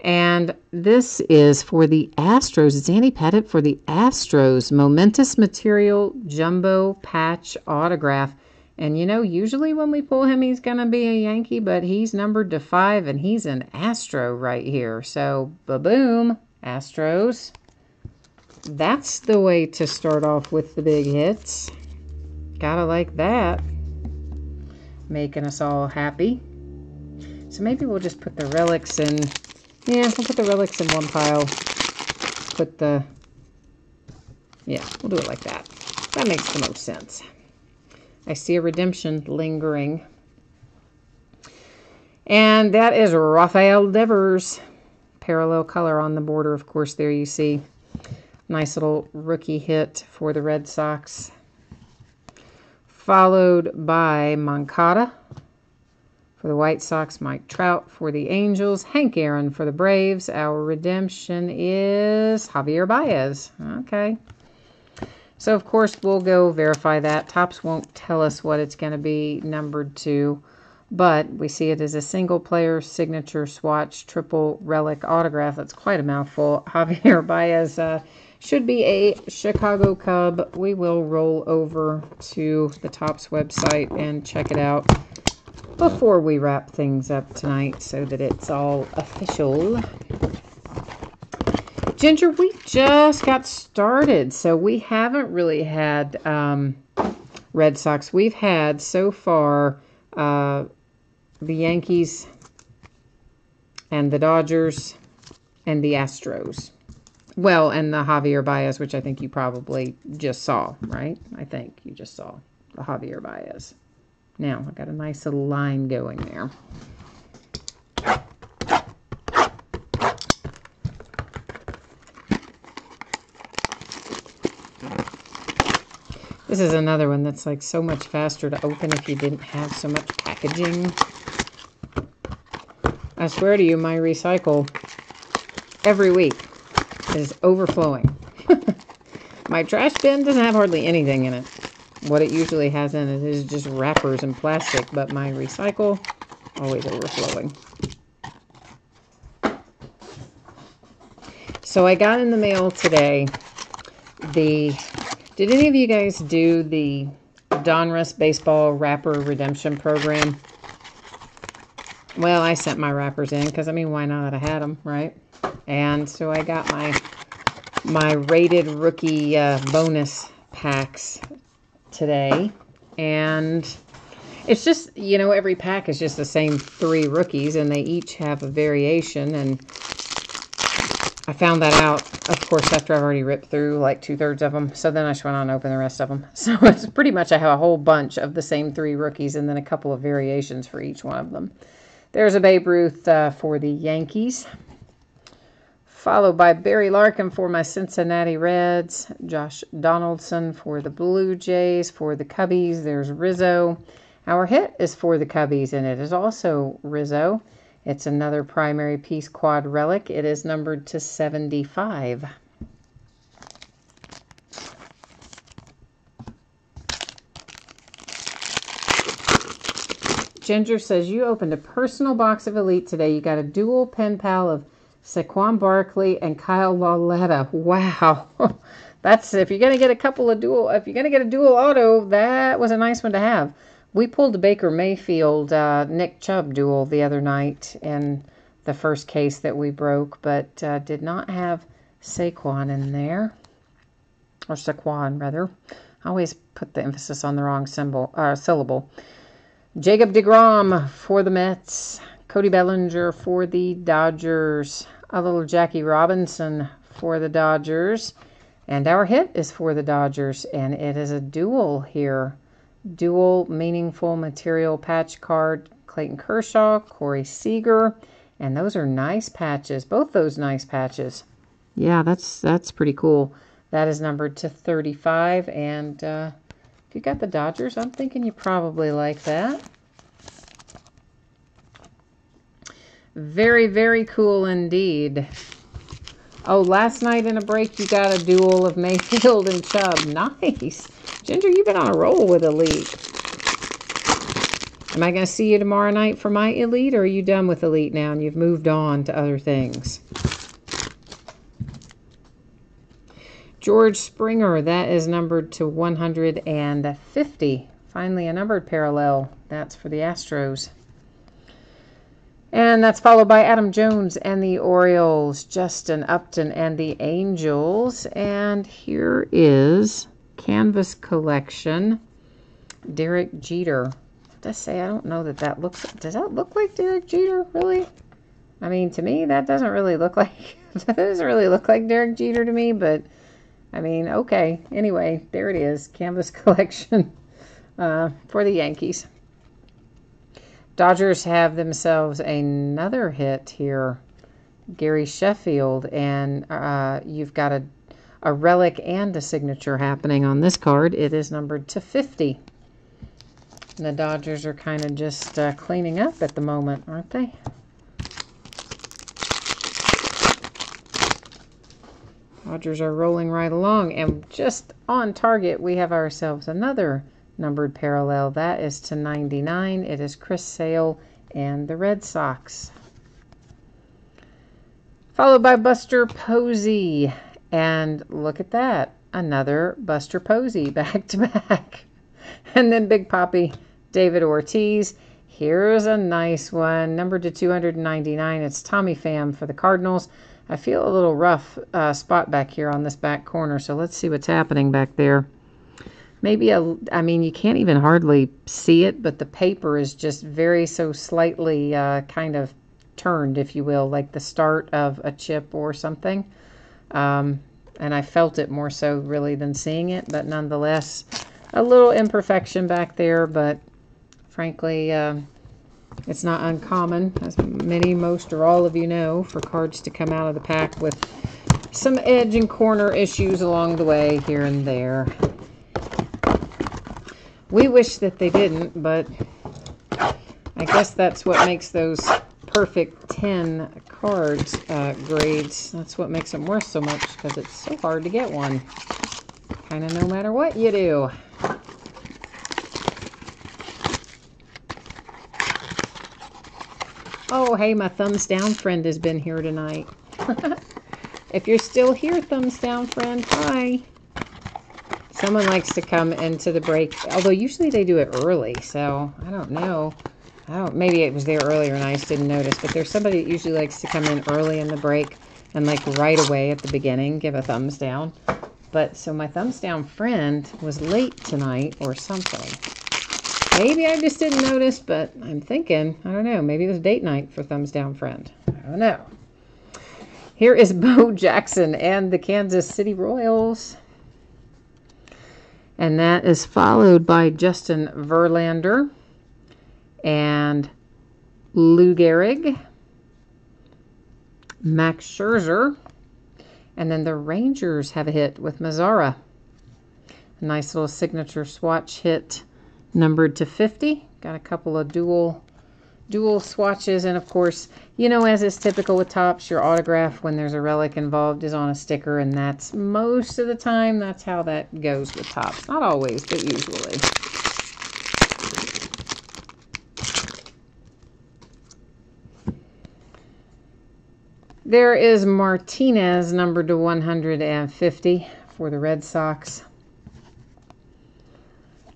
And this is for the Astros. It's Andy Pettitte for the Astros. Momentous Material Jumbo Patch Autograph. And, you know, usually when we pull him, he's going to be a Yankee, but he's numbered to 5, and he's an Astro right here. So, ba-boom, Astros. That's the way to start off with the big hits. Gotta like that. Making us all happy. So maybe we'll just put the relics in. Yeah, we'll put the relics in one pile. Put the... Yeah, we'll do it like that. That makes the most sense. I see a redemption lingering. And that is Rafael Devers. Parallel color on the border, of course, there you see. Nice little rookie hit for the Red Sox. Followed by Moncada for the White Sox. Mike Trout for the Angels. Hank Aaron for the Braves. Our redemption is Javier Baez. Okay. So, of course, we'll go verify that. Topps won't tell us what it's going to be numbered to. But we see it as a single player signature swatch triple relic autograph. That's quite a mouthful. Javier Baez should be a Chicago Cub. We will roll over to the Topps website and check it out before we wrap things up tonight so that it's all official. Ginger, we just got started, so we haven't really had Red Sox. We've had so far the Yankees and the Dodgers and the Astros. Well, and the Javier Baez, which I think you probably just saw, right? I think you just saw the Javier Baez. Now, I've got a nice little line going there. This is another one that's like so much faster to open if you didn't have so much packaging. I swear to you, my recycle every week is overflowing. My trash bin doesn't have hardly anything in it. What it usually has in it is just wrappers and plastic, but my recycle, always overflowing. So I got in the mail today did any of you guys do the Donruss Baseball Wrapper Redemption Program? Well, I sent my wrappers in because, I mean, why not? I had them, right? And so I got my rated rookie bonus packs today. And it's just, you know, every pack is just the same 3 rookies, and they each have a variation. And I found that out, of course, after I've already ripped through like 2/3 of them. So then I just went on and opened the rest of them. So it's pretty much I have a whole bunch of the same 3 rookies and then a couple of variations for each one of them. There's a Babe Ruth for the Yankees. Followed by Barry Larkin for my Cincinnati Reds. Josh Donaldson for the Blue Jays. For the Cubbies, there's Rizzo. Our hit is for the Cubbies, and it is also Rizzo. It's another primary piece quad relic. It is numbered to 75. Ginger says, you opened a personal box of Elite today. You got a dual pen pal of Saquon Barkley and Kyle Lauletta. Wow. That's, if you're going to get if you're going to get a dual auto, that was a nice one to have. We pulled a Baker Mayfield, Nick Chubb duel the other night in the first case that we broke, but did not have Saquon in there. Or Saquon, rather. I always put the emphasis on the wrong syllable. Jacob deGrom for the Mets. Cody Bellinger for the Dodgers. A little Jackie Robinson for the Dodgers. And our hit is for the Dodgers, and it is a duel here. Dual meaningful material patch card, Clayton Kershaw, Corey Seager, and those are nice patches. Both those nice patches. Yeah, that's pretty cool. That is numbered to 35, and if you got the Dodgers, I'm thinking you probably like that. Very, very cool indeed. Oh, last night in a break, you got a duel of Mayfield and Chubb. Nice. Ginger, you've been on a roll with Elite. Am I going to see you tomorrow night for my Elite, or are you done with Elite now and you've moved on to other things? George Springer, that is numbered to 150. Finally, a numbered parallel. That's for the Astros. And that's followed by Adam Jones and the Orioles, Justin Upton and the Angels. And here is Canvas Collection, Derek Jeter. Just say, I don't know that looks, does that look like Derek Jeter, really? I mean, to me, that doesn't really look like, that doesn't really look like Derek Jeter to me, but, I mean, okay. Anyway, there it is, Canvas Collection for the Yankees. Dodgers have themselves another hit here, Gary Sheffield, and you've got a relic and a signature happening on this card. It is numbered to 50. And the Dodgers are kind of just cleaning up at the moment, aren't they? Dodgers are rolling right along, and just on target, we have ourselves another numbered parallel. That is to 99. It is Chris Sale and the Red Sox. Followed by Buster Posey. And look at that. Another Buster Posey back to back. And then Big Papi, David Ortiz. Here's a nice one. Numbered to 299. It's Tommy Pham for the Cardinals. I feel a little rough spot back here on this back corner. So let's see what's happening back there. Maybe I mean, you can't even hardly see it, but the paper is just very so slightly kind of turned, if you will, like the start of a chip or something. And I felt it more so really than seeing it, but nonetheless, a little imperfection back there, but frankly, it's not uncommon, as most or all of you know, for cards to come out of the pack with some edge and corner issues along the way here and there. We wish that they didn't, but I guess that's what makes those perfect 10 cards grades. That's what makes them worth so much, because it's so hard to get one. Kind of no matter what you do. Oh, hey, my thumbs down friend has been here tonight. If you're still here, thumbs down friend, hi. Someone likes to come into the break, although usually they do it early, so I don't know. Maybe it was there earlier and I just didn't notice, but there's somebody that usually likes to come in early in the break and like right away at the beginning give a thumbs down. But so my thumbs down friend was late tonight or something. Maybe I just didn't notice, but I'm thinking, I don't know, maybe it was date night for thumbs down friend. I don't know. Here is Bo Jackson and the Kansas City Royals. And that is followed by Justin Verlander and Lou Gehrig, Max Scherzer, and then the Rangers have a hit with Mazzara. A nice little signature swatch hit, numbered to 50. Got a couple of dual swatches, and of course, you know, as is typical with Topps, your autograph when there's a relic involved is on a sticker, and that's most of the time that's how that goes with Topps. Not always, but usually. There is Martinez, numbered to 150 for the Red Sox.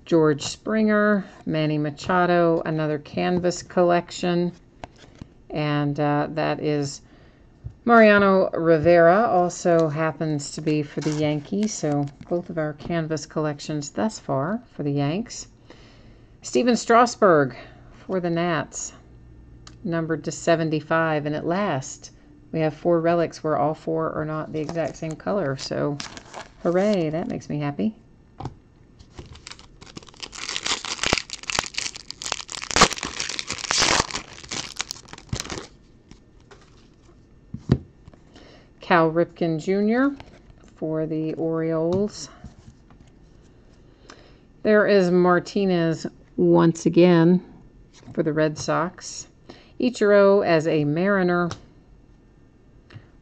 George Springer, Manny Machado, another Canvas Collection. And that is Mariano Rivera, also happens to be for the Yankees. So both of our Canvas collections thus far for the Yanks. Steven Strasburg for the Nats, numbered to 75. And at last, we have 4 relics where all 4 are not the exact same color. So hooray, that makes me happy. Cal Ripken Jr. for the Orioles. There is Martinez once again for the Red Sox. Ichiro as a Mariner.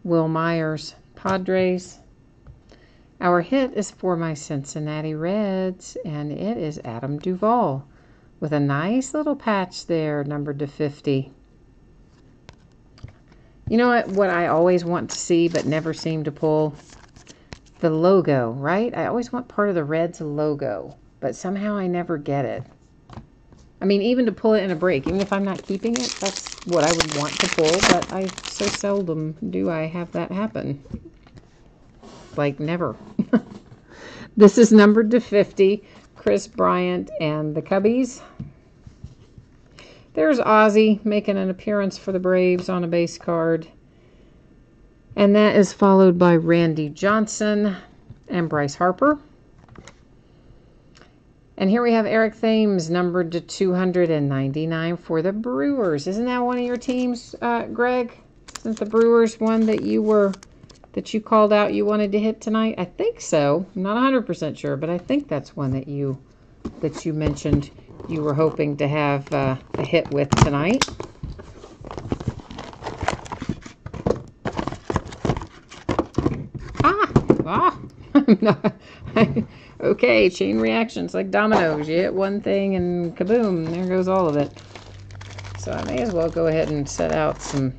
Wil Myers, Padres. Our hit is for my Cincinnati Reds, and it is Adam Duvall with a nice little patch there, numbered to 50. You know what I always want to see but never seem to pull? The logo, right? I always want part of the Reds logo, but somehow I never get it. I mean, even to pull it in a break, even if I'm not keeping it, that's what I would want to pull, but I so seldom do I have that happen. Like, never. This is numbered to 50, Chris Bryant and the Cubbies. There's Ozzie making an appearance for the Braves on a base card. And that is followed by Randy Johnson and Bryce Harper. And here we have Eric Thames, numbered to 299 for the Brewers. Isn't that one of your teams, Greg? Isn't the Brewers one that you called out you wanted to hit tonight? I think so. I'm not 100% sure, but I think that's one that you mentioned you were hoping to have a hit with tonight. Okay, chain reactions like dominoes. You hit one thing and kaboom, there goes all of it. So I may as well go ahead and set out some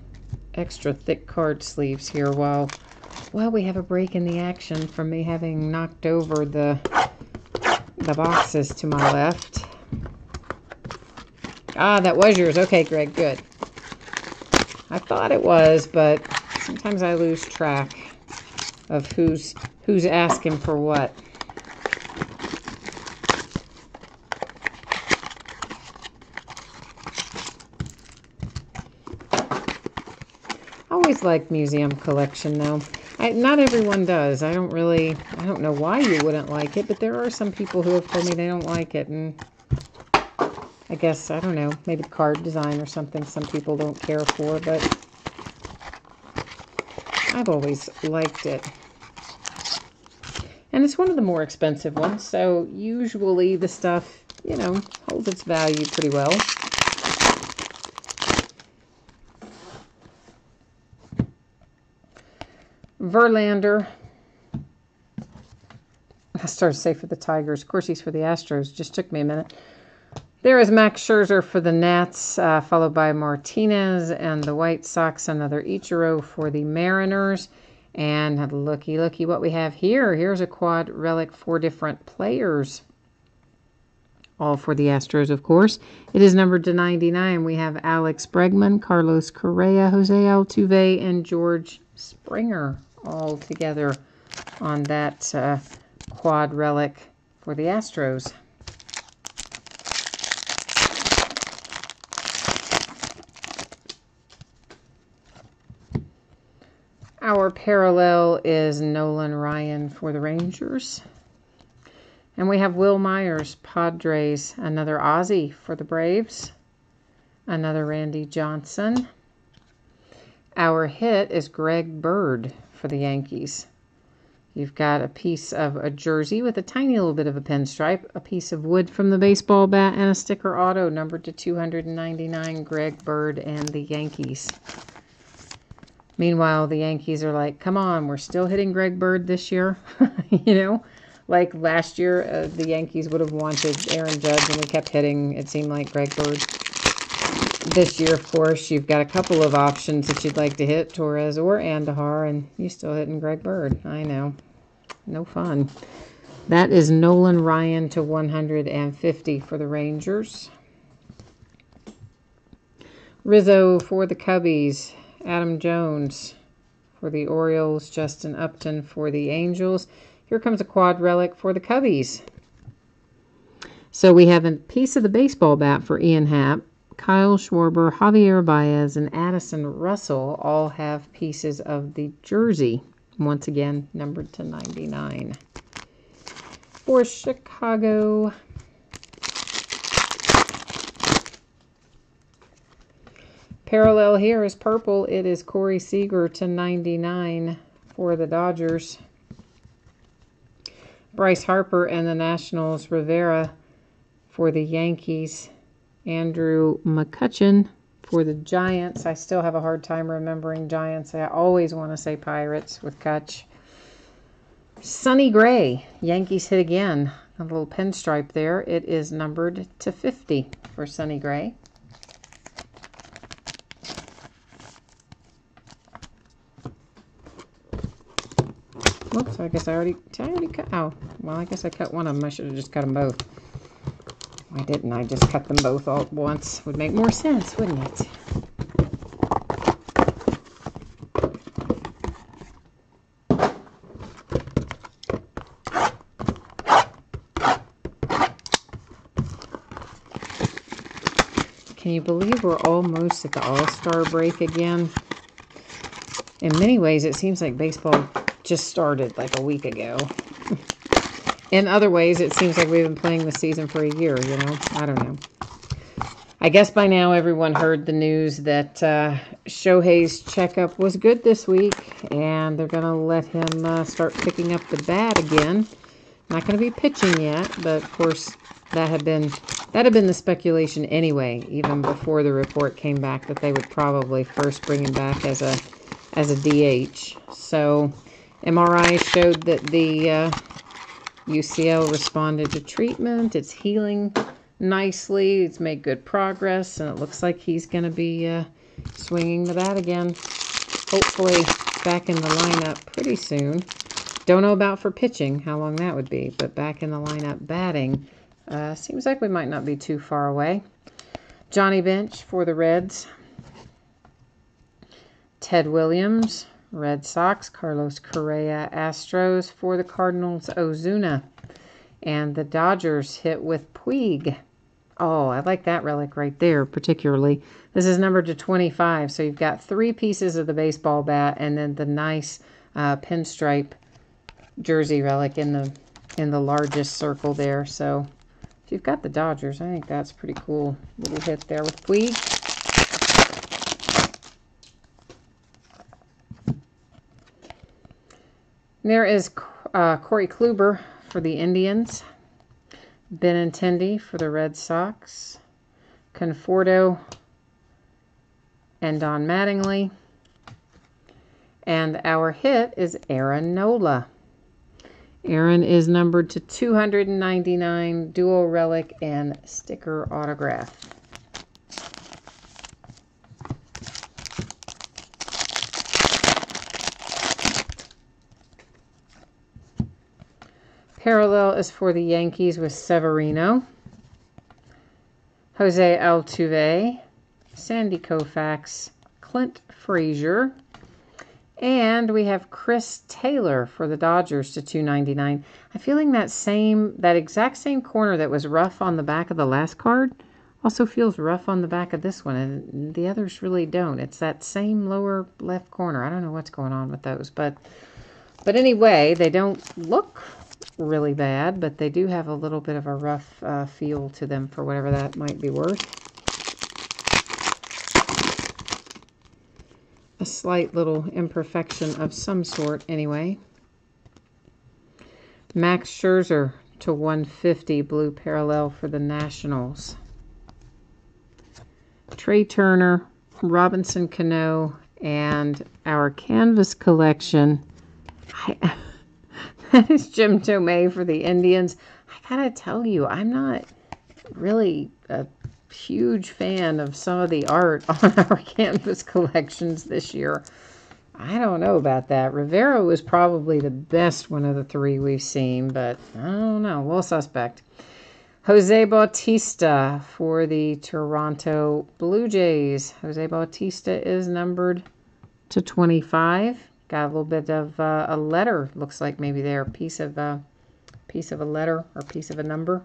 extra thick card sleeves here while we have a break in the action from me having knocked over the boxes to my left. Ah, that was yours. Okay, Greg, good. I thought it was, but sometimes I lose track of who's asking for what. I always liked museum collection, though. Not everyone does. I don't know why you wouldn't like it, but there are some people who have told me they don't like it, and I guess, I don't know, maybe card design or something some people don't care for, but I've always liked it. And it's one of the more expensive ones, so usually the stuff, you know, holds its value pretty well. Verlander. I started to say for the Tigers. Of course, he's for the Astros. Just took me a minute. There is Max Scherzer for the Nats, followed by Martinez and the White Sox. Another Ichiro for the Mariners. And looky what we have here. Here's a quad relic, 4 different players. All for the Astros, of course. It is numbered to 99. We have Alex Bregman, Carlos Correa, Jose Altuve, and George Springer all together on that quad relic for the Astros. Our parallel is Nolan Ryan for the Rangers. And we have Wil Myers, Padres. Another Ozzie for the Braves. Another Randy Johnson. Our hit is Greg Bird for the Yankees. You've got a piece of a jersey with a tiny little bit of a pinstripe, a piece of wood from the baseball bat, and a sticker auto numbered to 299, Greg Bird and the Yankees. Meanwhile, the Yankees are like, come on, we're still hitting Greg Bird this year. You know, like last year, the Yankees would have wanted Aaron Judge, and we kept hitting, it seemed like, Greg Bird. This year, of course, you've got a couple of options that you'd like to hit, Torres or Andahar, and you're still hitting Greg Bird. I know. No fun. That is Nolan Ryan to 150 for the Rangers. Rizzo for the Cubbies. Adam Jones for the Orioles. Justin Upton for the Angels. Here comes a quad relic for the Cubbies. So we have a piece of the baseball bat for Ian Happ. Kyle Schwarber, Javier Baez, and Addison Russell all have pieces of the jersey. Once again, numbered to 99. For Chicago, parallel here is purple. It is Corey Seager to 99 for the Dodgers. Bryce Harper and the Nationals. Rivera for the Yankees. Andrew McCutchen For the Giants, I still have a hard time remembering Giants. I always want to say Pirates with Kutch. Sonny Gray, Yankees hit again. A little pinstripe there. It is numbered to 50 for Sonny Gray. Whoops, I guess I already cut. Oh, well, I guess I cut one of them. I should have just cut them both. Why didn't I just cut them both all at once? Would make more sense, wouldn't it? Can you believe we're almost at the All-Star break again? In many ways, it seems like baseball just started like a week ago. In other ways, it seems like we've been playing the season for a year, you know? I don't know. I guess by now everyone heard the news that Shohei's checkup was good this week, and they're going to let him start picking up the bat again. Not going to be pitching yet, but of course that had been the speculation anyway, even before the report came back that they would probably first bring him back as a DH. So MRI showed that the UCL responded to treatment. It's healing nicely. It's made good progress, and it looks like he's going to be swinging the bat again. Hopefully back in the lineup pretty soon. Don't know about for pitching, how long that would be, but back in the lineup batting, seems like we might not be too far away. Johnny Bench for the Reds. Ted Williams, Red Sox. Carlos Correa, Astros. For the Cardinals, Ozuna. And the Dodgers hit with Puig. Oh, I like that relic right there particularly. This is numbered to 25, so you've got 3 pieces of the baseball bat and then the nice pinstripe jersey relic in the largest circle there. So if you've got the Dodgers, I think that's pretty cool. Little hit there with Puig. There is Corey Kluber for the Indians. Benintendi for the Red Sox. Conforto and Don Mattingly. And our hit is Aaron Nola. Aaron is numbered to 299, dual relic and sticker autograph. Parallel is for the Yankees with Severino, Jose Altuve, Sandy Koufax, Clint Frazier, and we have Chris Taylor for the Dodgers to 299. I'm feeling that exact same corner that was rough on the back of the last card also feels rough on the back of this one, and the others really don't. It's that same lower left corner. I don't know what's going on with those, but anyway, they don't look really bad, but they do have a little bit of a rough feel to them for whatever that might be worth. A slight little imperfection of some sort anyway. Max Scherzer to 150, blue parallel for the Nationals. Trey Turner, Robinson Cano, and our canvas collection. That is Jim Thome for the Indians. I gotta tell you, I'm not really a huge fan of some of the art on our canvas collections this year. I don't know about that. Rivera was probably the best one of the 3 we've seen, but I don't know. We'll suspect. Jose Bautista for the Toronto Blue Jays. Jose Bautista is numbered to 25. Got a little bit of a letter, looks like maybe there, a piece of a letter or piece of a number.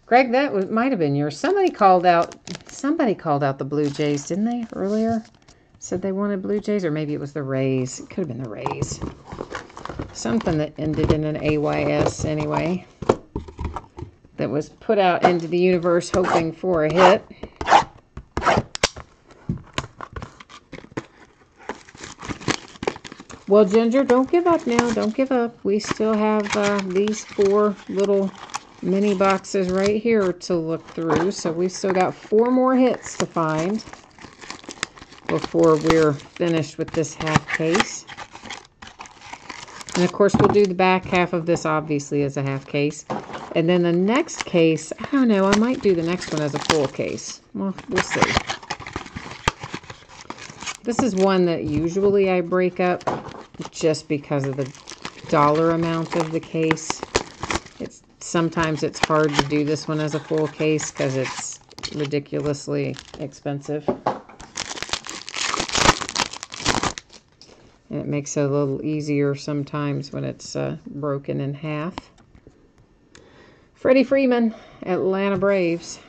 Greg, that might have been yours. Somebody called out the Blue Jays, didn't they, earlier? Said they wanted Blue Jays, or maybe it was the Rays. It could have been the Rays. Something that ended in an AYS anyway. That was put out into the universe hoping for a hit. Well, Ginger, don't give up now. Don't give up. We still have these 4 little mini boxes right here to look through. So we've still got 4 more hits to find before we're finished with this half case. And of course, we'll do the back half of this obviously as a half case. And then the next case, I don't know, I might do the next one as a full case. Well, we'll see. This is one that usually I break up just because of the dollar amount of the case. Sometimes it's hard to do this one as a full case because it's ridiculously expensive. And it makes it a little easier sometimes when it's broken in half. Freddie Freeman, Atlanta Braves.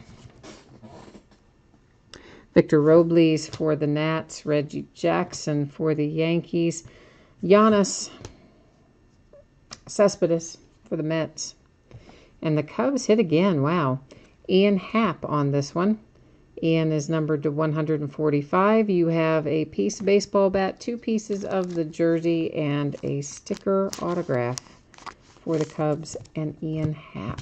Victor Robles for the Nats. Reggie Jackson for the Yankees. Giannis Cespedes for the Mets. And the Cubs hit again. Wow. Ian Happ on this one. Ian is numbered to 145. You have a piece of baseball bat, 2 pieces of the jersey, and a sticker autograph for the Cubs and Ian Happ.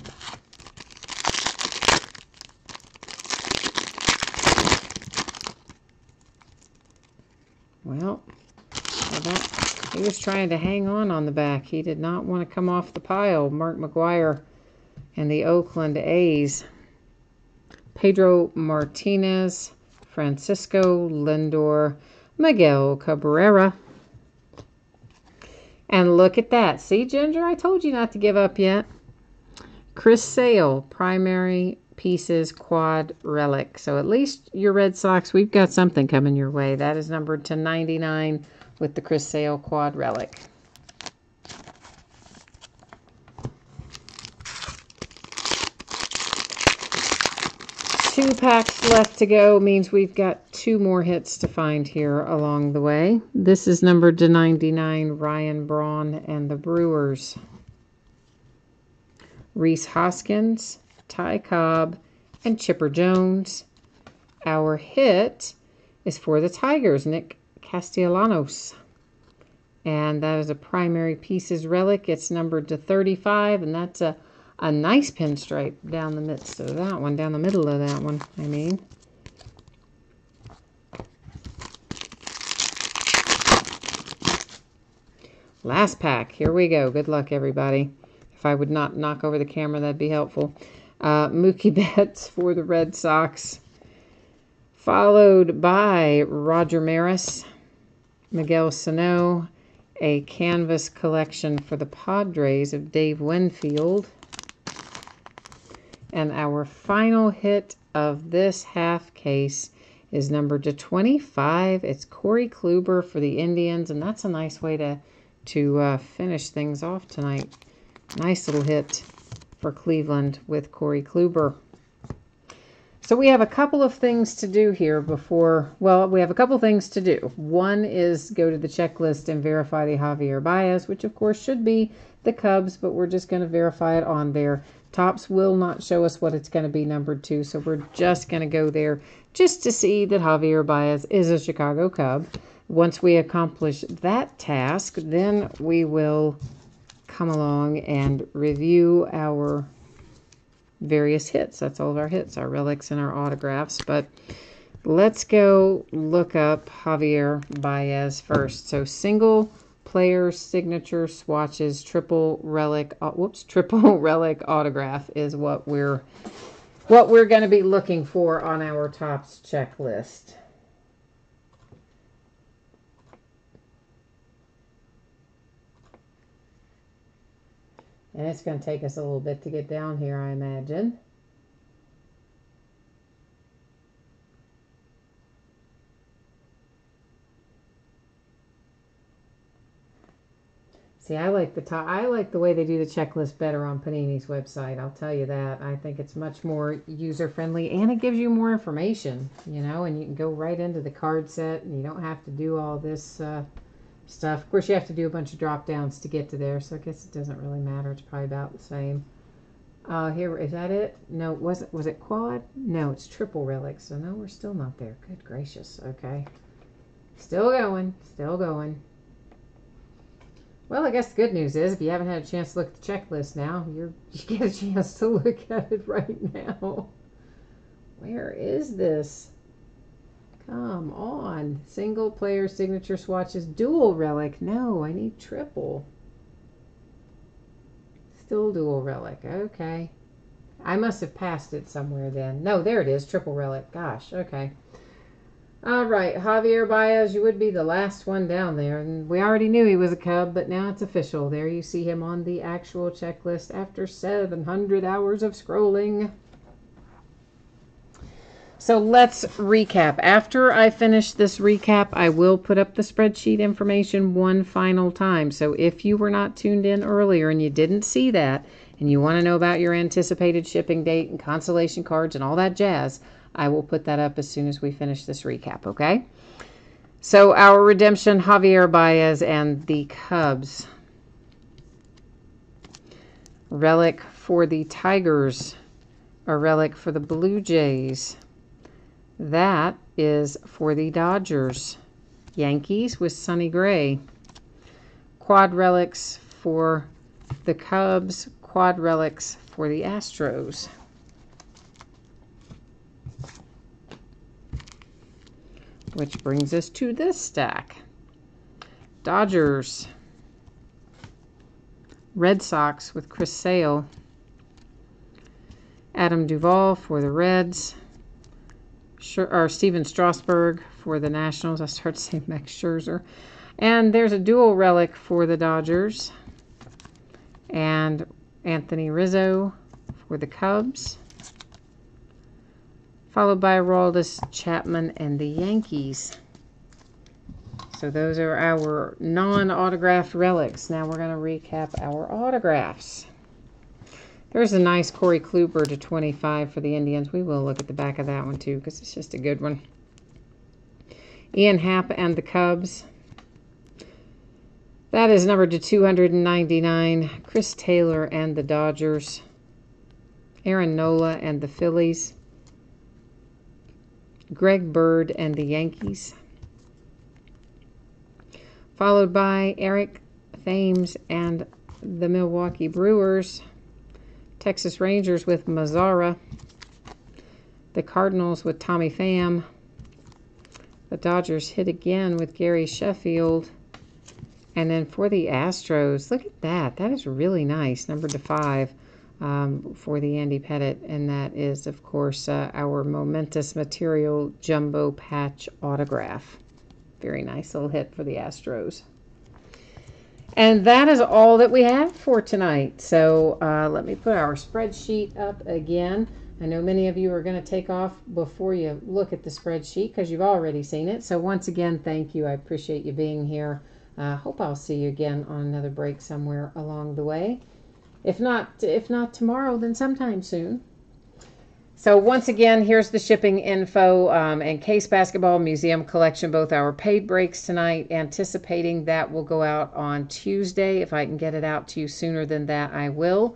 Well, he was trying to hang on the back. He did not want to come off the pile. Mark McGwire and the Oakland A's. Pedro Martinez, Francisco Lindor, Miguel Cabrera. And look at that. See, Ginger, I told you not to give up yet. Chris Sale, primary pieces quad relic. So at least your Red Sox, we've got something coming your way. That is numbered to 99 with the Chris Sale quad relic. Two packs left to go means we've got 2 more hits to find here along the way. This is numbered to 99, Ryan Braun and the Brewers. Rhys Hoskins, Ty Cobb, and Chipper Jones. Our hit is for the Tigers, Nick Castellanos. And that is a primary pieces relic. It's numbered to 35, and that's a nice pinstripe down the midst of that one, down the middle of that one, I mean. Last pack. Here we go. Good luck, everybody. If I would not knock over the camera, that'd be helpful. Mookie Betts for the Red Sox. Followed by Roger Maris, Miguel Sano, a canvas collection for the Padres of Dave Winfield. And our final hit of this half case is numbered to 25. It's Corey Kluber for the Indians, and that's a nice way to finish things off tonight. Nice little hit for Cleveland with Corey Kluber. So we have a couple of things to do here before, well, we have a couple things to do. One is go to the checklist and verify the Javier Baez, which of course should be the Cubs, but we're just going to verify it on there. Topps will not show us what it's going to be numbered to, so we're just going to go there just to see that Javier Baez is a Chicago Cub. Once we accomplish that task, then we will come along and review our various hits. That's all of our hits, our relics and our autographs. But let's go look up Javier Baez first. So single player signature swatches, triple relic autograph is what we're going to be looking for on our Topps checklist. And it's going to take us a little bit to get down here, I imagine. See, I like the way they do the checklist better on Panini's website. I'll tell you that. I think it's much more user-friendly, and it gives you more information, you know, and you can go right into the card set, and you don't have to do all this stuff. Of course, you have to do a bunch of drop-downs to get to there, so I guess it doesn't really matter. It's probably about the same. Here, is that it? No, was it quad? No, it's triple relic, so no, we're still not there. Good gracious, okay. Still going, still going. Well, I guess the good news is if you haven't had a chance to look at the checklist now, you get a chance to look at it right now. Where is this? Come on. Single player signature swatches, dual relic. No, I need triple. Still dual relic. Okay. I must have passed it somewhere then. No, there it is. Triple relic. Gosh. Okay. All right. Javier Baez, you would be the last one down there. And we already knew he was a Cub, but now it's official. There you see him on the actual checklist after 700 hours of scrolling. So let's recap. After I finish this recap, I will put up the spreadsheet information one final time. So if you were not tuned in earlier and you didn't see that, and you want to know about your anticipated shipping date and consolation cards and all that jazz, I will put that up as soon as we finish this recap, okay? So our redemption, Javier Baez and the Cubs. Relic for the Tigers. A relic for the Blue Jays. That is for the Dodgers. Yankees with Sonny Gray. Quad relics for the Cubs. Quad relics for the Astros. Which brings us to this stack. Dodgers. Red Sox with Chris Sale. Adam Duvall for the Reds. Steven Strasburg for the Nationals. I started saying Max Scherzer. And there's a dual relic for the Dodgers. And Anthony Rizzo for the Cubs. Followed by Aroldis Chapman and the Yankees. So those are our non-autographed relics. Now we're going to recap our autographs. There's a nice Corey Kluber to 25 for the Indians. We will look at the back of that one too because it's just a good one. Ian Happ and the Cubs. That is numbered to 299. Chris Taylor and the Dodgers. Aaron Nola and the Phillies. Greg Bird and the Yankees. Followed by Eric Thames and the Milwaukee Brewers. Texas Rangers with Mazzara. The Cardinals with Tommy Pham. The Dodgers hit again with Gary Sheffield. And then for the Astros, look at that. That is really nice. Numbered to 5 for the Andy Pettitte. And that is, of course, our Momentous Material Jumbo Patch Autograph. Very nice little hit for the Astros. And that is all that we have for tonight. So let me put our spreadsheet up again. I know many of you are going to take off before you look at the spreadsheet because you've already seen it. So once again, thank you. I appreciate you being here. Hope I'll see you again on another break somewhere along the way. If not tomorrow, then sometime soon. So once again, here's the shipping info and Case Basketball Museum Collection, both our paid breaks tonight, anticipating that will go out on Tuesday. If I can get it out to you sooner than that, I will.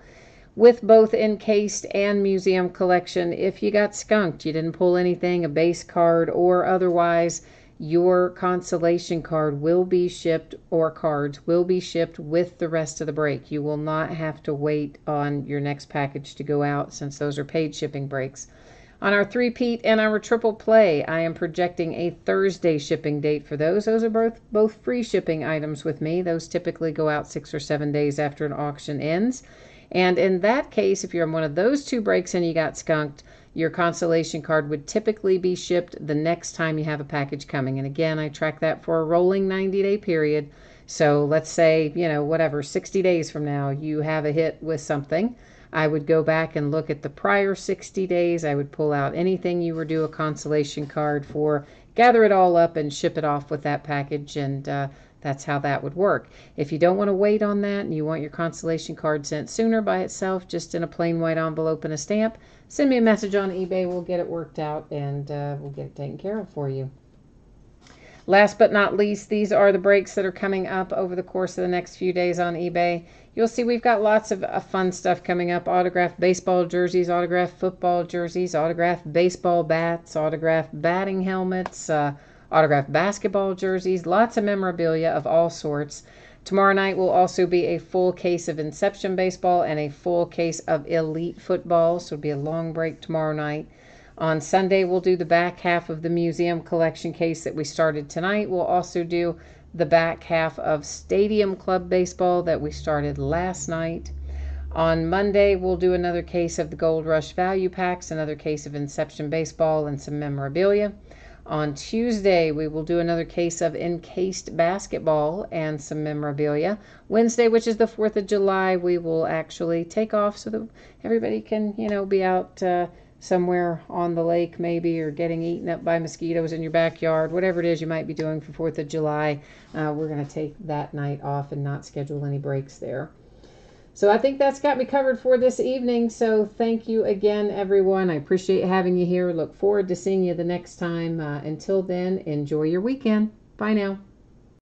With both Encased and Museum Collection, if you got skunked, you didn't pull anything, a base card or otherwise, your consolation card will be shipped, or cards will be shipped with the rest of the break. You will not have to wait on your next package to go out since those are paid shipping breaks. On our three-peat and our triple play, I am projecting a Thursday shipping date for those. Those are both free shipping items with me. Those typically go out 6 or 7 days after an auction ends. And in that case, if you're on one of those two breaks and you got skunked, your consolation card would typically be shipped the next time you have a package coming. And again, I track that for a rolling 90-day period. So let's say, 60 days from now, you have a hit with something. I would go back and look at the prior 60 days. I would pull out anything you were due a consolation card for, gather it all up and ship it off with that package. And that's how that would work. If you don't want to wait on that and you want your consolation card sent sooner by itself, just in a plain white envelope and a stamp, send me a message on eBay. We'll get it worked out and we'll get it taken care of for you. Last but not least, these are the breaks that are coming up over the course of the next few days on eBay. You'll see we've got lots of fun stuff coming up. Autographed baseball jerseys, autographed football jerseys, autographed baseball bats, autographed batting helmets, autographed basketball jerseys, lots of memorabilia of all sorts. Tomorrow night will also be a full case of Inception baseball and a full case of Elite football, so it'll be a long break tomorrow night. On Sunday, we'll do the back half of the museum collection case that we started tonight. We'll also do the back half of Stadium Club baseball that we started last night. On Monday, we'll do another case of the Gold Rush Value Packs, another case of Inception baseball, and some memorabilia. On Tuesday, we will do another case of Encased basketball and some memorabilia. Wednesday, which is the 4th of July, we will actually take off so that everybody can, be out somewhere on the lake maybe, or getting eaten up by mosquitoes in your backyard, whatever it is you might be doing for 4th of July. We're going to take that night off and not schedule any breaks there. So I think that's got me covered for this evening. So thank you again, everyone. I appreciate having you here. Look forward to seeing you the next time. Until then, enjoy your weekend. Bye now.